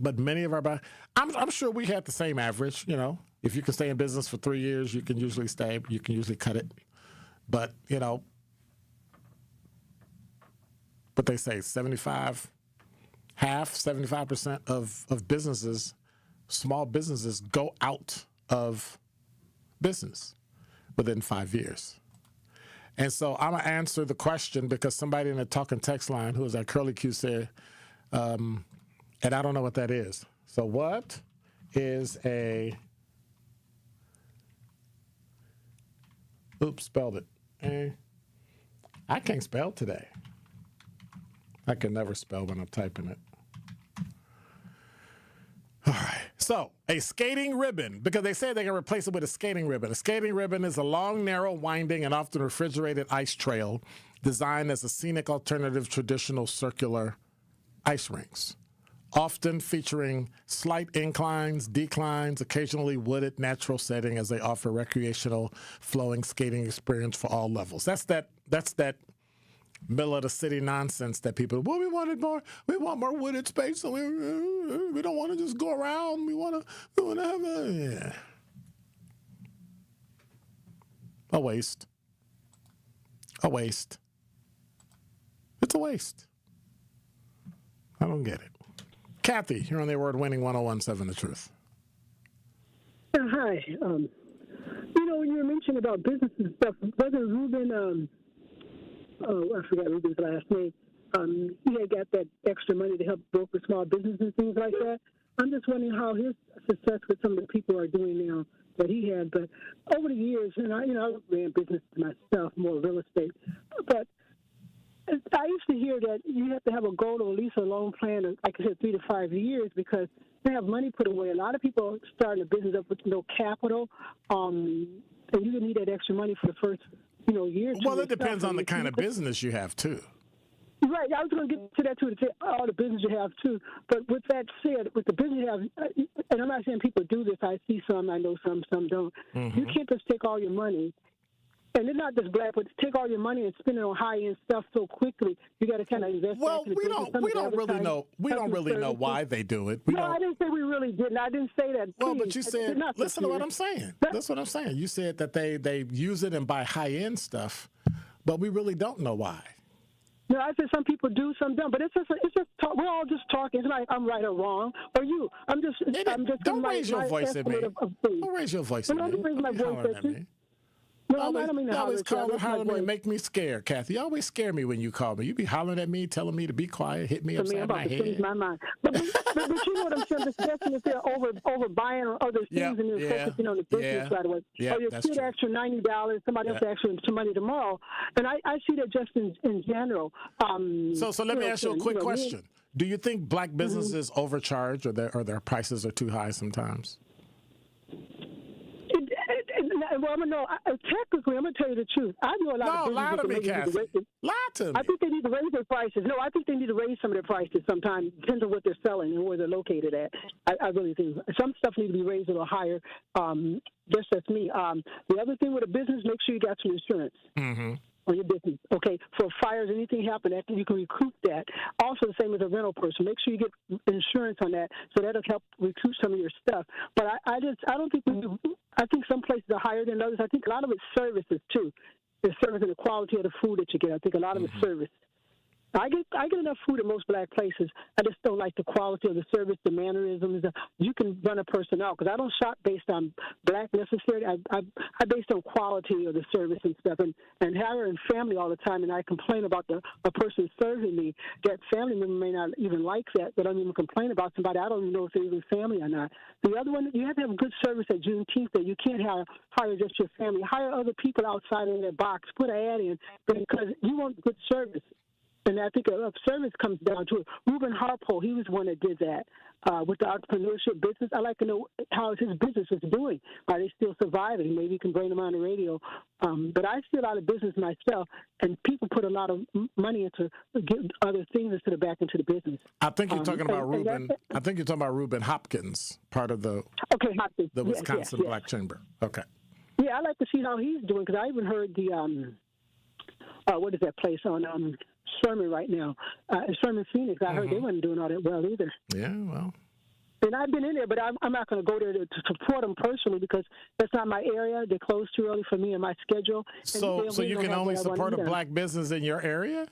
But many of our, I'm sure we had the same average. You know, if you can stay in business for 3 years, you can usually stay. You can usually cut it. But, you know, what they say, 75% of businesses, small businesses, go out of business within 5 years. And so I'm going to answer the question because somebody in the talking text line, who was at Curly Q, said, and I don't know what that is. So what is spelled it. I can't spell today. I can never spell when I'm typing it. All right. So a skating ribbon, because they say they can replace it with a skating ribbon. A skating ribbon is a long, narrow, winding, and often refrigerated ice trail designed as a scenic alternative to traditional circular ice rinks, often featuring slight inclines, declines, occasionally wooded natural setting as they offer recreational flowing skating experience for all levels. That's that middle of the city nonsense that people, well, we want more wooded space, so we don't want to just go around. We want to have a waste. A waste. It's a waste. I don't get it. Kathy, you're on the award-winning 101.7 The Truth. Hi. when you were mentioning about business and stuff, Brother Ruben, I forgot Ruben's last name. He had got that extra money to help broker small businesses and things like that. I'm just wondering how his success with some of the people are doing now that he had. But over the years, and I ran business myself, more real estate. But I used to hear that you have to have a goal or at least a loan plan of, like I said, 3 to 5 years because they have money put away. A lot of people are starting a business up with no capital, and you need that extra money for the first, year. Well, it depends on the kind of business you have too. Right, I was going to get to that too, to say all the business you have too. But with that said, with the business you have, and I'm not saying people do this. I see some, I know some don't. Mm-hmm. You can't just take all your money. And it's not just black, but take all your money and spend it on high-end stuff so quickly. You got to kind of invest. Well, we don't really know. We don't really know why they do it. I didn't say we really didn't. I didn't say that. Well, but you said, listen to what I'm saying. That's what I'm saying. You said that they use it and buy high-end stuff, but we really don't know why. No, I said some people do, some don't. But it's just talk. We're all just talking. It's like I'm right or wrong, or you. I'm just. Don't raise your voice at me. Don't raise your voice at me. Don't raise my voice at you. No, I don't mean to always holler at me and make me scared, Kathy. You always scare me when you call me. You be hollering at me, telling me to be quiet, hit me upside my head. Change my mind. But you know what I'm saying? Especially if they're over buying or other things and you're focusing on the business right away. Or your kid asks you $90, somebody else asks you some money tomorrow. And I see that just in general. So let me ask you a quick question. Do you think black businesses overcharge or their prices are too high sometimes? Well, technically, I'm going to tell you the truth. I know a lot of businesses. Lie to me, Kathy. Lie to me. I think they need to raise their prices. No, I think they need to raise some of their prices sometimes. Depends on what they're selling and where they're located at. I really think some stuff needs to be raised a little higher. That's me. The other thing with a business, make sure you got some insurance. Mm-hmm. On your business, okay? For fires, anything happen, you can recoup that. Also, the same as a rental person. Make sure you get insurance on that, so that'll help recoup some of your stuff. But I don't think we do. I think some places are higher than others. I think a lot of it's services too. The service and the quality of the food that you get. I think a lot of it's service. I get enough food at most black places. I just don't like the quality of the service, the mannerisms. You can run a person out because I don't shop based on black necessarily. I based on quality of the service and stuff. And hiring family all the time, and I complain about a person serving me. That family member may not even like that, but I don't even complain about somebody. I don't even know if they're even family or not. The other one, you have to have good service at Juneteenth. That you can't hire just your family. Hire other people outside in their box. Put an ad in because you want good service. And I think service comes down to it. Reuben Harpo, he was one that did that with the entrepreneurship business. I'd like to know how his business is doing. Are they still surviving? Maybe you can bring them on the radio. But I see a lot of business myself, and people put a lot of money into getting other things instead of back into the business. I think you're talking about Reuben. I think you're talking about Reuben Hopkins, part of the Wisconsin Black Chamber. Okay. Yeah, I like to see how he's doing because I even heard the what is that place on Sherman right now. Sherman, Phoenix, I heard they weren't doing all that well either. Yeah, well. And I've been in there, but I'm not going to go there to support them personally because that's not my area. They close too early for me and my schedule. So you can only support a black business in your area?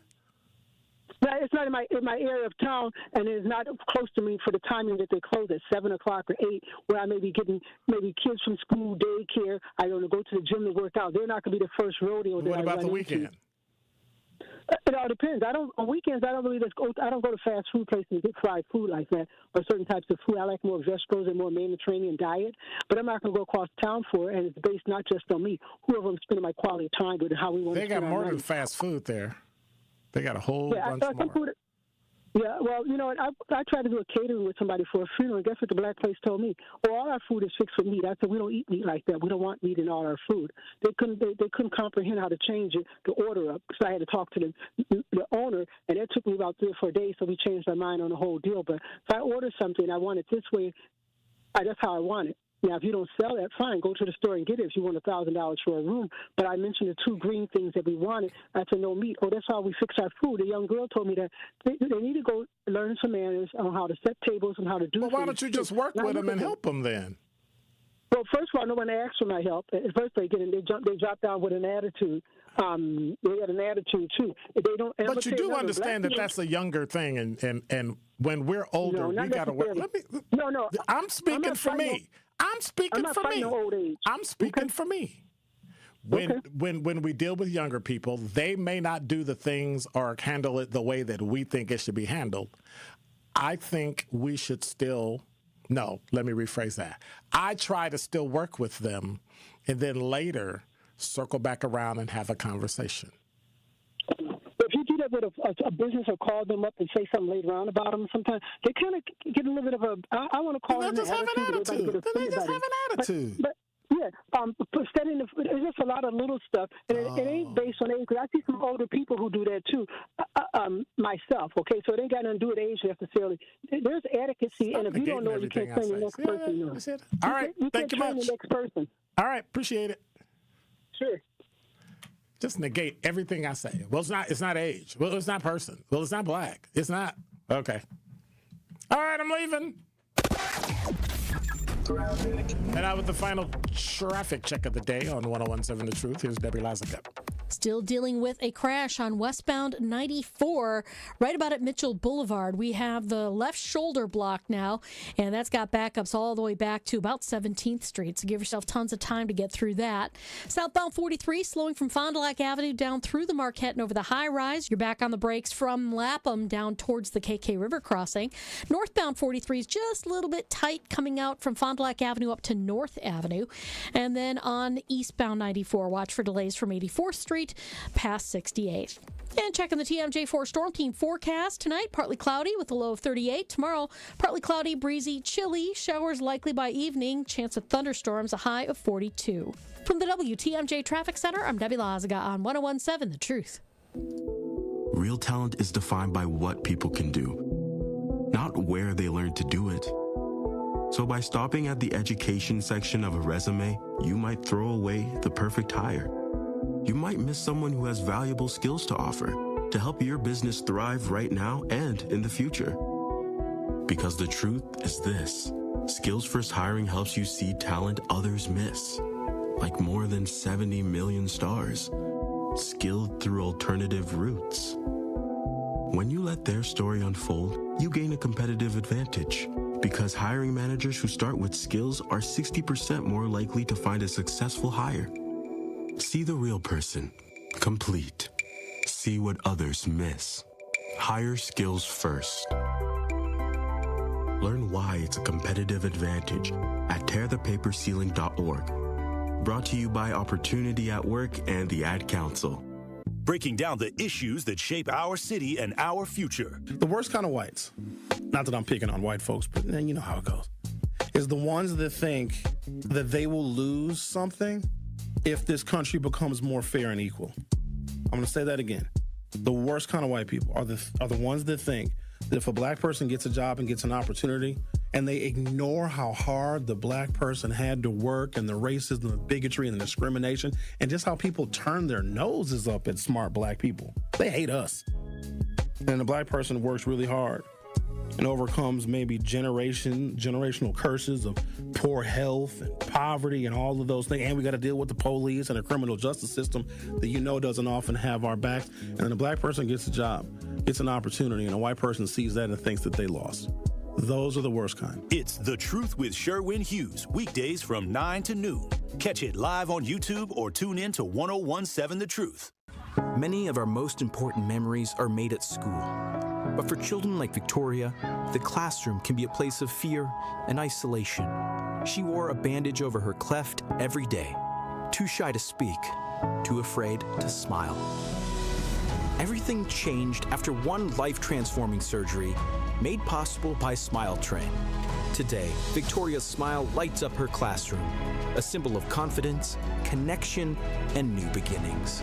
No, it's not in my area of town, and it's not close to me for the timing that they close at 7 o'clock or 8, where I may be getting maybe kids from school, daycare. I don't know, go to the gym to work out. They're not going to be the first rodeo. What about the weekend? It all depends. On weekends, I don't really I don't go to fast food places and get fried food like that or certain types of food. I like more vegetables and more Mediterranean diet. But I'm not going to go across town for it, and it's based not just on me. Whoever I'm spending my quality time with and how we want to spend our money. They got more than fast food there. They got a whole bunch more. Yeah, well, you know, I tried to do a catering with somebody for a funeral, and guess what the black place told me? Well, all our food is fixed with meat. I said, we don't eat meat like that. We don't want meat in all our food. They couldn't comprehend how to change it, the order up, so I had to talk to the owner, and it took me about 3 or 4 days, so we changed our mind on the whole deal. But if I order something, I want it this way, that's how I want it. Now, if you don't sell that, fine, go to the store and get it if you want $1,000 for a room. But I mentioned the 2 green things that we wanted. I said, no meat. Oh, that's how we fix our food. A young girl told me that they need to go learn some manners on how to set tables and how to do things. Well, why don't you just work with them and help them then? Well, first of all, no one asked for my help. At first, they drop down with an attitude. They had an attitude too. They don't. But you do understand that that's a younger thing, and when we're older, we got to work. No. I'm speaking for me. I'm speaking for me. Old age. I'm speaking for me. when we deal with younger people, they may not do the things or handle it the way that we think it should be handled. I think we should still, no, let me rephrase that. I try to still work with them and then later circle back around and have a conversation. If you do that with a business or call them up and say something later on about them, sometimes they kind of get a little bit of a, I want to call them just have an attitude. Then they just have an attitude. But yeah, it's just a lot of little stuff, and it ain't based on age. Because I see some older people who do that too. Myself, okay, so it ain't got nothing to do with age necessarily. There's etiquette, and if you don't know, you can't train the next person. All right, thank you much. The next person. All right, appreciate it. Sure. Just negate everything I say. Well, it's not age. Well, it's not person. Well, it's not black. It's not. Okay. All right, I'm leaving. And out with the final traffic check of the day on 101.7 The Truth. Here's Debbie Lazaga. Still dealing with a crash on westbound 94, right about at Mitchell Boulevard. We have the left shoulder blocked now, and that's got backups all the way back to about 17th Street. So give yourself tons of time to get through that. Southbound 43, slowing from Fond du Lac Avenue down through the Marquette and over the high rise. You're back on the brakes from Lapham down towards the KK River crossing. Northbound 43 is just a little bit tight coming out from Fond du Lac Avenue up to North Avenue. And then on eastbound 94, watch for delays from 84th Street past 68th. And checking the TMJ4 Storm Team forecast tonight, partly cloudy with a low of 38. Tomorrow, partly cloudy, breezy, chilly, showers likely by evening, chance of thunderstorms, a high of 42. From the WTMJ Traffic Center, I'm Debbie Lazaga on 101.7 The Truth. Real talent is defined by what people can do, not where they learn to do it. So by stopping at the education section of a resume, you might throw away the perfect hire. You might miss someone who has valuable skills to offer to help your business thrive right now and in the future. Because the truth is this: Skills First Hiring helps you see talent others miss, like more than 70 million stars, skilled through alternative routes. When you let their story unfold, you gain a competitive advantage, because hiring managers who start with skills are 60% more likely to find a successful hire. See the real person, complete. See what others miss. Hire skills first. Learn why it's a competitive advantage at tearthepaperceiling.org. Brought to you by Opportunity at Work and the Ad Council. Breaking down the issues that shape our city and our future. The worst kind of whites, not that I'm picking on white folks, but you know how it goes, is the ones that think that they will lose something if this country becomes more fair and equal. I'm going to say that again. The worst kind of white people are the ones that think that if a black person gets a job and gets an opportunity, and they ignore how hard the black person had to work, and the racism, the bigotry, and the discrimination, and just how people turn their noses up at smart black people. They hate us. And the black person works really hard and overcomes maybe generational curses of poor health and poverty and all of those things. And we got to deal with the police and the criminal justice system that doesn't often have our backs. And then a black person gets a job, gets an opportunity, and a white person sees that and thinks that they lost. Those are the worst kind. It's The Truth with Sherwin Hughes, weekdays from 9 to noon. Catch it live on YouTube or tune in to 101.7 The Truth. Many of our most important memories are made at school. But for children like Victoria, the classroom can be a place of fear and isolation. She wore a bandage over her cleft every day, too shy to speak, too afraid to smile. Everything changed after one life-transforming surgery made possible by Smile Train. Today, Victoria's smile lights up her classroom, a symbol of confidence, connection, and new beginnings.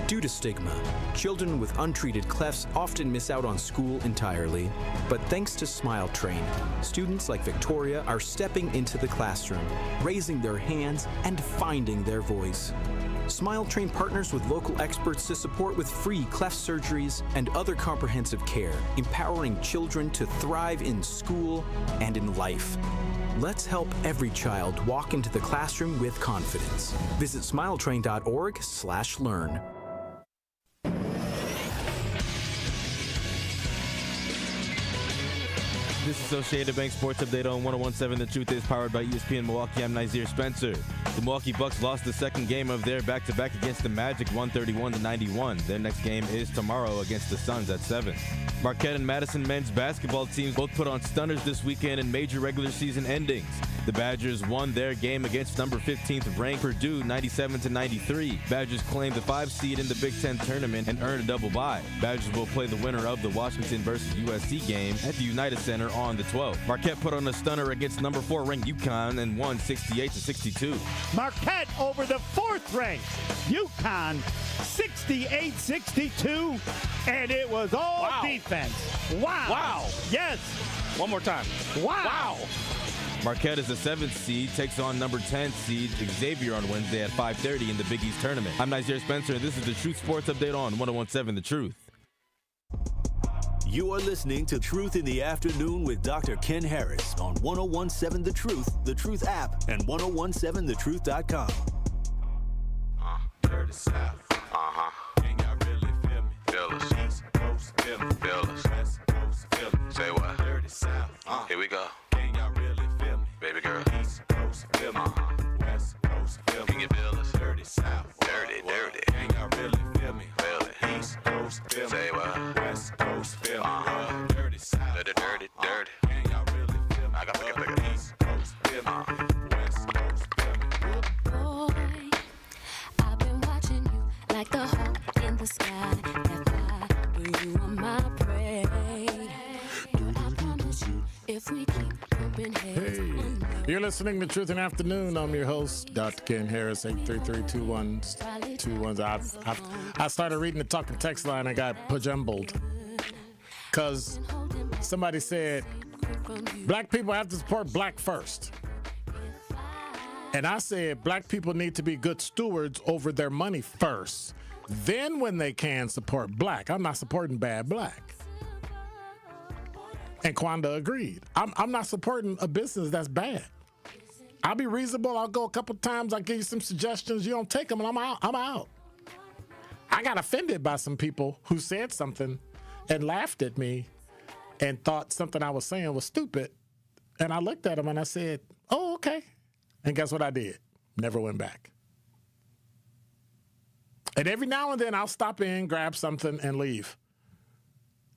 Due to stigma, children with untreated clefts often miss out on school entirely. But thanks to Smile Train, students like Victoria are stepping into the classroom, raising their hands, and finding their voice. Smile Train partners with local experts to support with free cleft surgeries and other comprehensive care, empowering children to thrive in school and in life. Let's help every child walk into the classroom with confidence. Visit smiletrain.org/learn. This Associated Bank Sports Update on 101.7 The Truth is powered by ESPN Milwaukee. I'm Xavier Spencer. The Milwaukee Bucks lost the second game of their back-to-back against the Magic, 131-91. Their next game is tomorrow against the Suns at 7. Marquette and Madison men's basketball teams both put on stunners this weekend in major regular season endings. The Badgers won their game against number 15th ranked Purdue 97-93. Badgers claimed the 5 seed in the Big Ten tournament and earned a double bye. Badgers will play the winner of the Washington versus USC game at the United Center on the 12th. Marquette put on a stunner against number 4 ranked UConn and won 68-62. Marquette over the 4th ranked UConn 68-62, and it was all defense. Wow. Wow. Yes. One more time. Wow. Marquette is the 7th seed, takes on number 10 seed Xavier on Wednesday at 5:30 in the Big East tournament. I'm Xavier Spencer, and this is the Truth Sports Update on 101.7 The Truth. You are listening to Truth in the Afternoon with Dr. Ken Harris on 101.7 The Truth app, and 1017thetruth.com. Dirty South. Can y'all really feel me? Feel us. East Coast, feel me. Feel us. West Coast, feel me. Say what? Dirty South. Here we go. Can y'all really feel me? Baby girl. East Coast, feel me. West Coast, feel me. Can you feel us? Dirty South. Dirty, dirty. Can y'all really feel me? Feel it. East Coast, feel me. Say what? West Coast, feel me. Dirty South. Dirty, dirty, dirty. Can y'all really feel me? I got to look at East Coast, feel me. West Coast, feel me. Boy, I've been watching you like the hawk in the sky. But you are my prey. I promise you, if we keep bumping heads. You're listening to Truth in the Afternoon. I'm your host, Dr. Ken Harris, 833-212-21. I started reading the talking text line. I got pajumbled because somebody said black people have to support black first. And I said black people need to be good stewards over their money first. Then when they can support black. I'm not supporting bad black. And Kwanda agreed. I'm not supporting a business that's bad. I'll be reasonable. I'll go a couple times. I'll give you some suggestions. You don't take them, and I'm out. I got offended by some people who said something and laughed at me and thought something I was saying was stupid. And I looked at them and I said, oh, okay. And guess what I did? Never went back. And every now and then I'll stop in, grab something, and leave.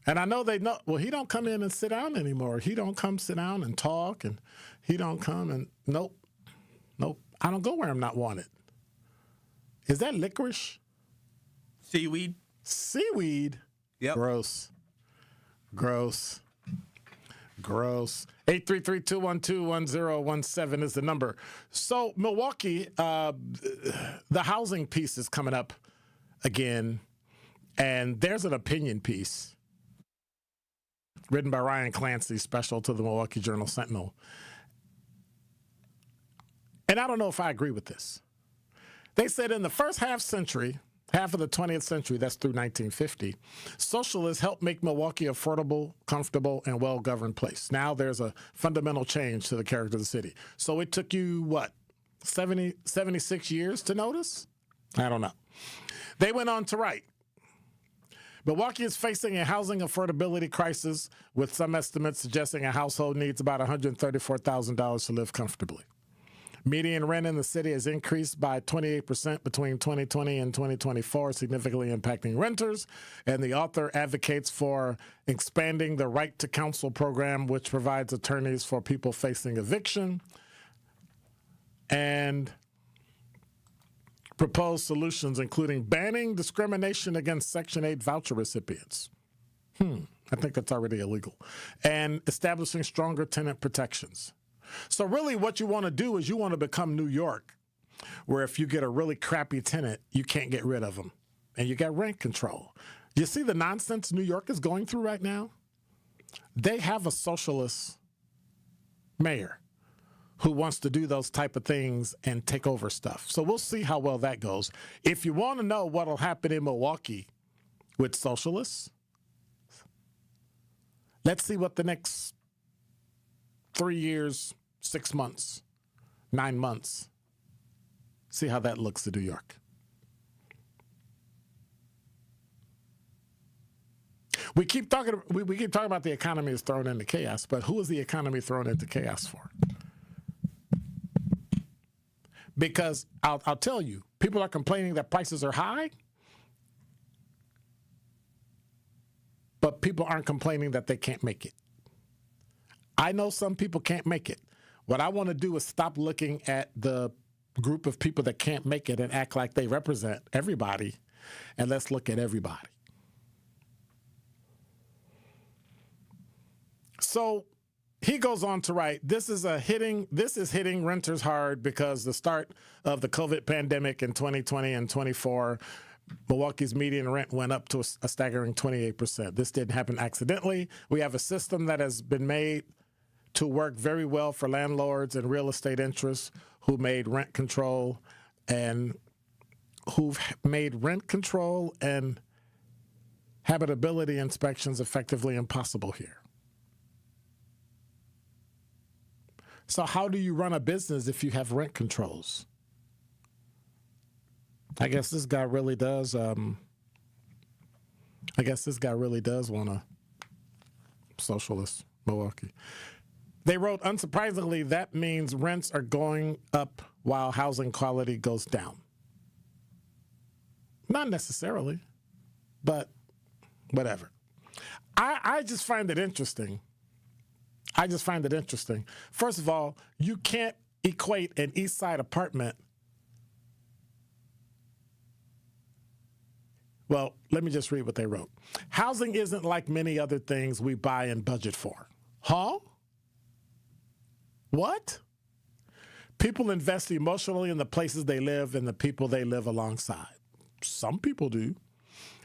And I know they know, well, he don't come in and sit down anymore. He don't come sit down and talk, and he don't come and, nope. I don't go where I'm not wanted. Is that licorice? Seaweed. Seaweed? Yep. Gross. 833-212-1017 is the number. So Milwaukee, the housing piece is coming up again, and there's an opinion piece written by Ryan Clancy, special to the Milwaukee Journal-Sentinel. And I don't know if I agree with this. They said in the first half of the 20th century, that's through 1950, socialists helped make Milwaukee affordable, comfortable, and well-governed place. Now there's a fundamental change to the character of the city. So it took you, 76 years to notice? I don't know. They went on to write, Milwaukee is facing a housing affordability crisis, with some estimates suggesting a household needs about $134,000 to live comfortably. Median rent in the city has increased by 28% between 2020 and 2024, significantly impacting renters. And the author advocates for expanding the Right to Counsel program, which provides attorneys for people facing eviction, and proposed solutions, including banning discrimination against Section 8 voucher recipients. I think that's already illegal. And establishing stronger tenant protections. So really what you want to do is you want to become New York, where if you get a really crappy tenant, you can't get rid of them. And you got rent control. You see the nonsense New York is going through right now? They have a socialist mayor who wants to do those type of things and take over stuff. So we'll see how well that goes. If you want to know what will happen in Milwaukee with socialists, let's see what the next 3 years, 6 months, 9 months, see how that looks to New York. We keep talking about the economy is thrown into chaos, but who is the economy thrown into chaos for? Because I'll tell you, people are complaining that prices are high, but people aren't complaining that they can't make it. I know some people can't make it. What I want to do is stop looking at the group of people that can't make it and act like they represent everybody, and let's look at everybody. So he goes on to write, this is hitting renters hard because the start of the COVID pandemic in 2020 and 24, Milwaukee's median rent went up to a staggering 28%. This didn't happen accidentally. We have a system that has been made to work very well for landlords and real estate interests who've made rent control and habitability inspections effectively impossible here. So how do you run a business if you have rent controls? I guess this guy really does want a socialist Milwaukee. They wrote, unsurprisingly, that means rents are going up while housing quality goes down. Not necessarily, but whatever. I just find it interesting. First of all, you can't equate an East Side apartment. Well, let me just read what they wrote. Housing isn't like many other things we buy and budget for. Huh? What? People invest emotionally in the places they live and the people they live alongside. Some people do.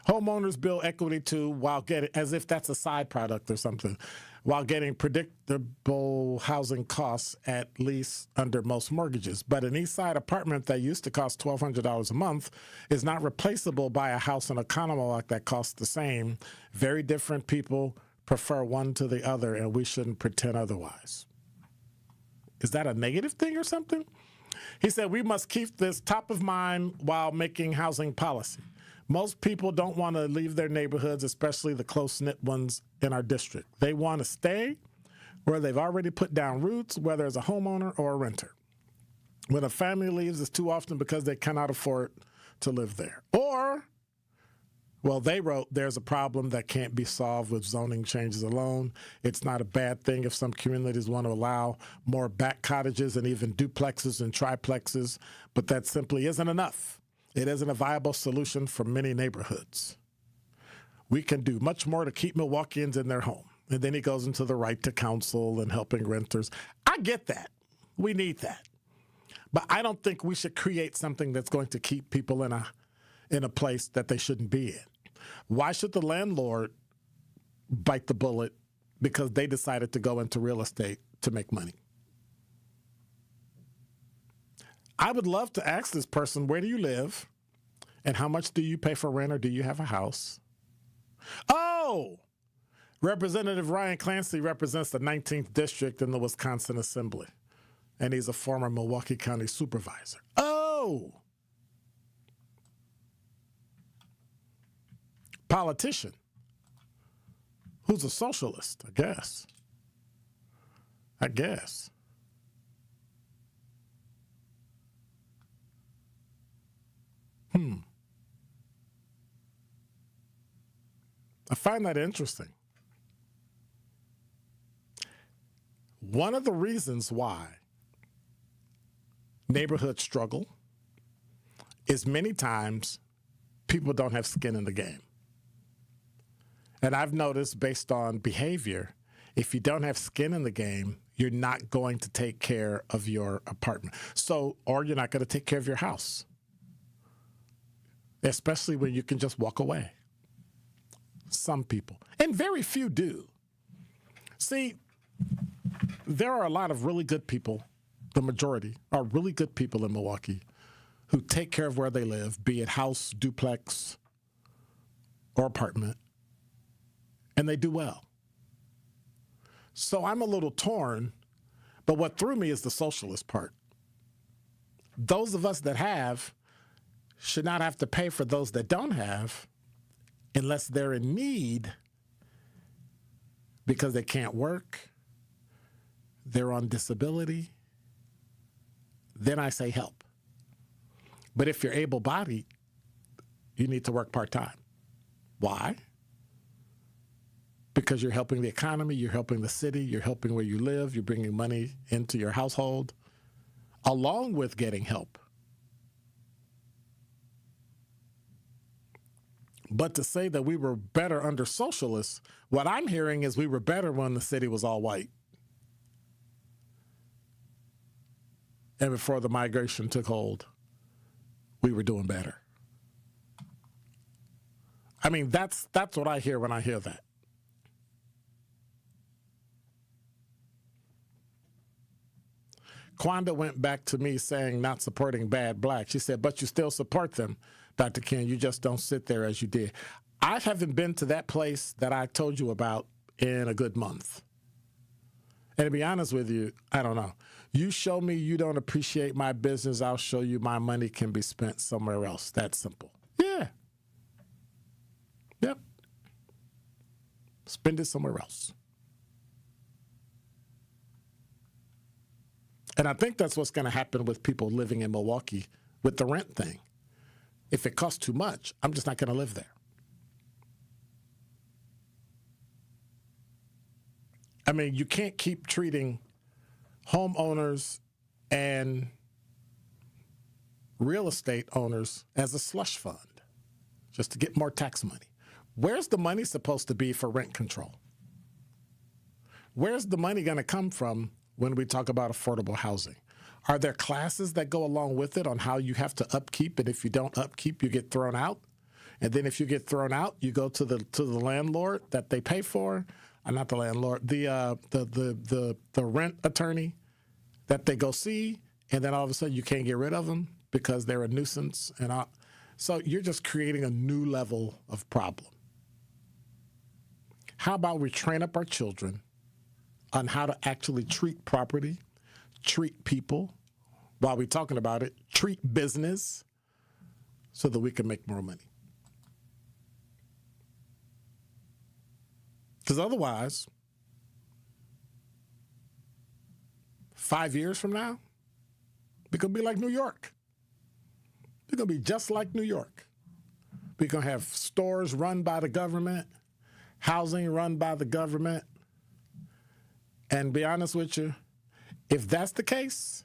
Homeowners build equity too, while getting, as if that's a side product or something, while getting predictable housing costs at least under most mortgages. But an East Side apartment that used to cost $1,200 a month is not replaceable by a house in a Economolog that costs the same. Very different people prefer one to the other, and we shouldn't pretend otherwise. Is that a negative thing or something? He said, we must keep this top of mind while making housing policy. Most people don't want to leave their neighborhoods, especially the close-knit ones in our district. They want to stay where they've already put down roots, whether as a homeowner or a renter. When a family leaves, it's too often because they cannot afford to live there. Or, well, they wrote, there's a problem that can't be solved with zoning changes alone. It's not a bad thing if some communities want to allow more back cottages and even duplexes and triplexes, but that simply isn't enough. It isn't a viable solution for many neighborhoods. We can do much more to keep Milwaukeeans in their home. And then he goes into the right to counsel and helping renters. I get that. We need that. But I don't think we should create something that's going to keep people in a place that they shouldn't be in. Why should the landlord bite the bullet because they decided to go into real estate to make money? I would love to ask this person, where do you live? And how much do you pay for rent, or do you have a house? Oh! Representative Ryan Clancy represents the 19th District in the Wisconsin Assembly, and he's a former Milwaukee County supervisor. Oh! Politician. Who's a socialist, I guess. I find that interesting. One of the reasons why neighborhoods struggle is many times people don't have skin in the game. And I've noticed, based on behavior, if you don't have skin in the game, you're not going to take care of your apartment. Or you're not going to take care of your house, especially when you can just walk away. Some people, and very few do. See, there are a lot of really good people, the majority are really good people in Milwaukee who take care of where they live, be it house, duplex, or apartment, and they do well. So I'm a little torn, but what threw me is the socialist part. Those of us that have should not have to pay for those that don't have unless they're in need because they can't work, they're on disability, then I say help. But if you're able-bodied, you need to work part-time. Why? Because you're helping the economy, you're helping the city, you're helping where you live, you're bringing money into your household, along with getting help. But to say that we were better under socialists, what I'm hearing is we were better when the city was all white. And before the migration took hold, we were doing better. I mean, that's what I hear when I hear that. Kwanda went back to me saying not supporting bad blacks. She said, but you still support them, Dr. Ken. You just don't sit there as you did. I haven't been to that place that I told you about in a good month. And to be honest with you, I don't know. You show me you don't appreciate my business, I'll show you my money can be spent somewhere else. That's simple. Yeah. Yep. Spend it somewhere else. And I think that's what's going to happen with people living in Milwaukee with the rent thing. If it costs too much, I'm just not going to live there. I mean, you can't keep treating homeowners and real estate owners as a slush fund just to get more tax money. Where's the money supposed to be for rent control? Where's the money going to come from when we talk about affordable housing? Are there classes that go along with it on how you have to upkeep, and if you don't upkeep, you get thrown out? And then if you get thrown out, you go to the landlord that they pay for, not the landlord, the rent attorney that they go see, and then all of a sudden you can't get rid of them because they're a nuisance. So you're just creating a new level of problem. How about we train up our children on how to actually treat property, treat people, while we're talking about it, treat business, so that we can make more money. Because otherwise, 5 years from now, we're going to be like New York. We're going to be just like New York. We're going to have stores run by the government, housing run by the government. And be honest with you, if that's the case,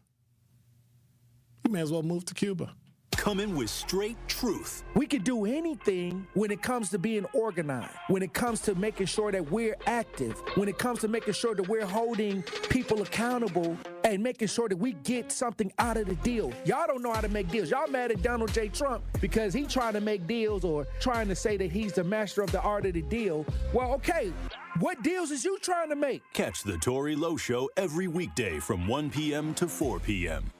you may as well move to Cuba. Coming with straight truth. We can do anything when it comes to being organized, when it comes to making sure that we're active, when it comes to making sure that we're holding people accountable and making sure that we get something out of the deal. Y'all don't know how to make deals. Y'all mad at Donald J. Trump because he's trying to make deals or trying to say that he's the master of the art of the deal. Well, okay, what deals is you trying to make? Catch the Tory Lowe Show every weekday from 1 p.m. to 4 p.m.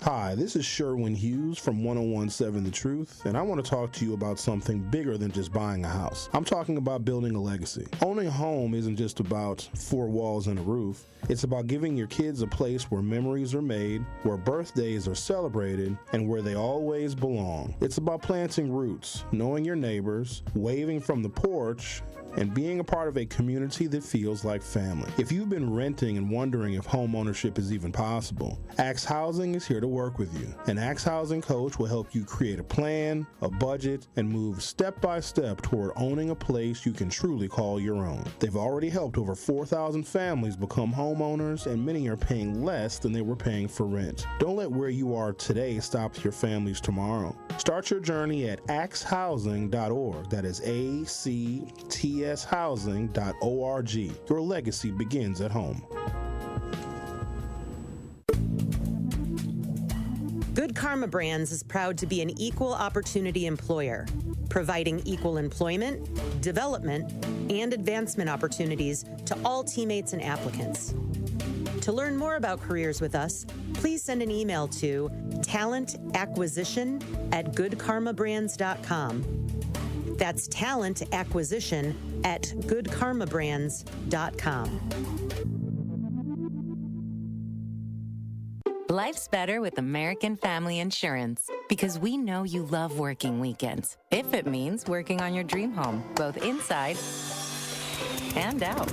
Hi, this is Sherwin Hughes from 1017 The Truth, and I want to talk to you about something bigger than just buying a house. I'm talking about building a legacy. Owning a home isn't just about four walls and a roof. It's about giving your kids a place where memories are made, where birthdays are celebrated, and where they always belong. It's about planting roots, knowing your neighbors, waving from the porch, and being a part of a community that feels like family. If you've been renting and wondering if home ownership is even possible, Axe Housing is here to work with you. An Axe Housing coach will help you create a plan, a budget, and move step by step toward owning a place you can truly call your own. They've already helped over 4,000 families become homeowners, and many are paying less than they were paying for rent. Don't let where you are today stop your families tomorrow. Start your journey at axehousing.org. That is ACTShousing.org. Your legacy begins at home. Good Karma Brands is proud to be an equal opportunity employer, providing equal employment, development, and advancement opportunities to all teammates and applicants. To learn more about careers with us, please send an email to talentacquisition@goodkarmabrands.com. That's talentacquisition@goodkarmabrands.com. Life's better with American Family Insurance because we know you love working weekends. If it means working on your dream home, both inside and out.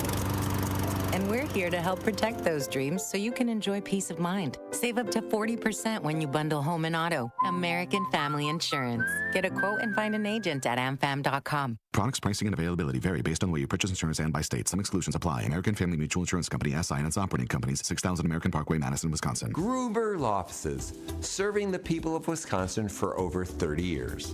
And we're here to help protect those dreams so you can enjoy peace of mind. Save up to 40% when you bundle home and auto. American Family Insurance. Get a quote and find an agent at amfam.com. Products, pricing, and availability vary based on the way you purchase insurance and by state. Some exclusions apply. American Family Mutual Insurance Company, SI, and its operating companies, 6000 American Parkway, Madison, Wisconsin. Gruber Law Offices, serving the people of Wisconsin for over 30 years.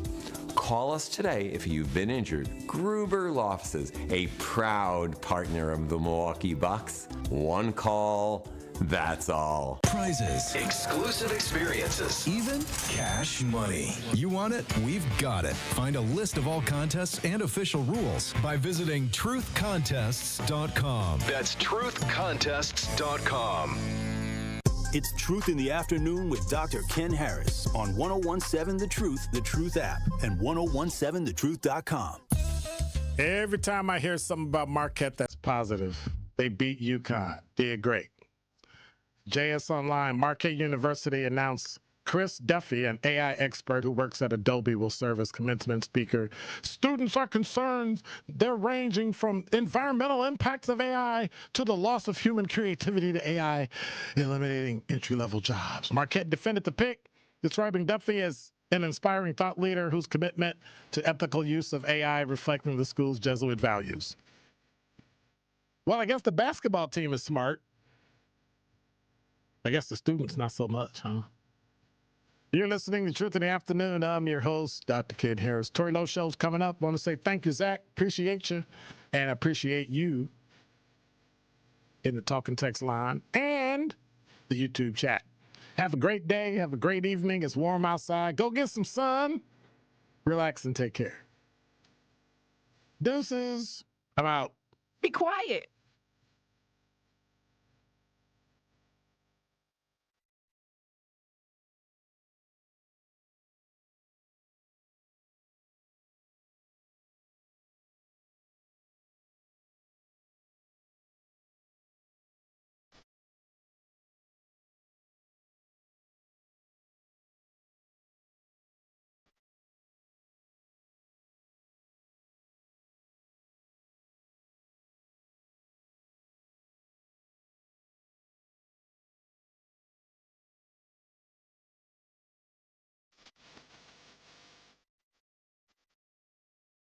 Call us today if you've been injured. Gruber Law Offices, a proud partner of the Milwaukee Bucks. One call, that's all. Prizes, exclusive experiences, even cash money. You want it? We've got it. Find a list of all contests and official rules by visiting truthcontests.com. That's truthcontests.com. It's Truth in the Afternoon with Dr. Ken Harris on 1017 The Truth app, and 1017thetruth.com. Every time I hear something about Marquette that's positive, they beat UConn. Did great. JS Online, Marquette University announced Chris Duffy, an AI expert who works at Adobe, will serve as commencement speaker. Students are concerned. They're ranging from environmental impacts of AI to the loss of human creativity to AI eliminating entry-level jobs. Marquette defended the pick, describing Duffy as an inspiring thought leader whose commitment to ethical use of AI reflecting the school's Jesuit values. Well, I guess the basketball team is smart. I guess the students not so much, huh? You're listening to Truth in the Afternoon. I'm your host, Dr. Ken Harris. Tori Lowe Show's coming up. I want to say thank you, Zach. Appreciate you. And I appreciate you in the talking text line and the YouTube chat. Have a great day. Have a great evening. It's warm outside. Go get some sun. Relax and take care. Deuces. I'm out. Be quiet.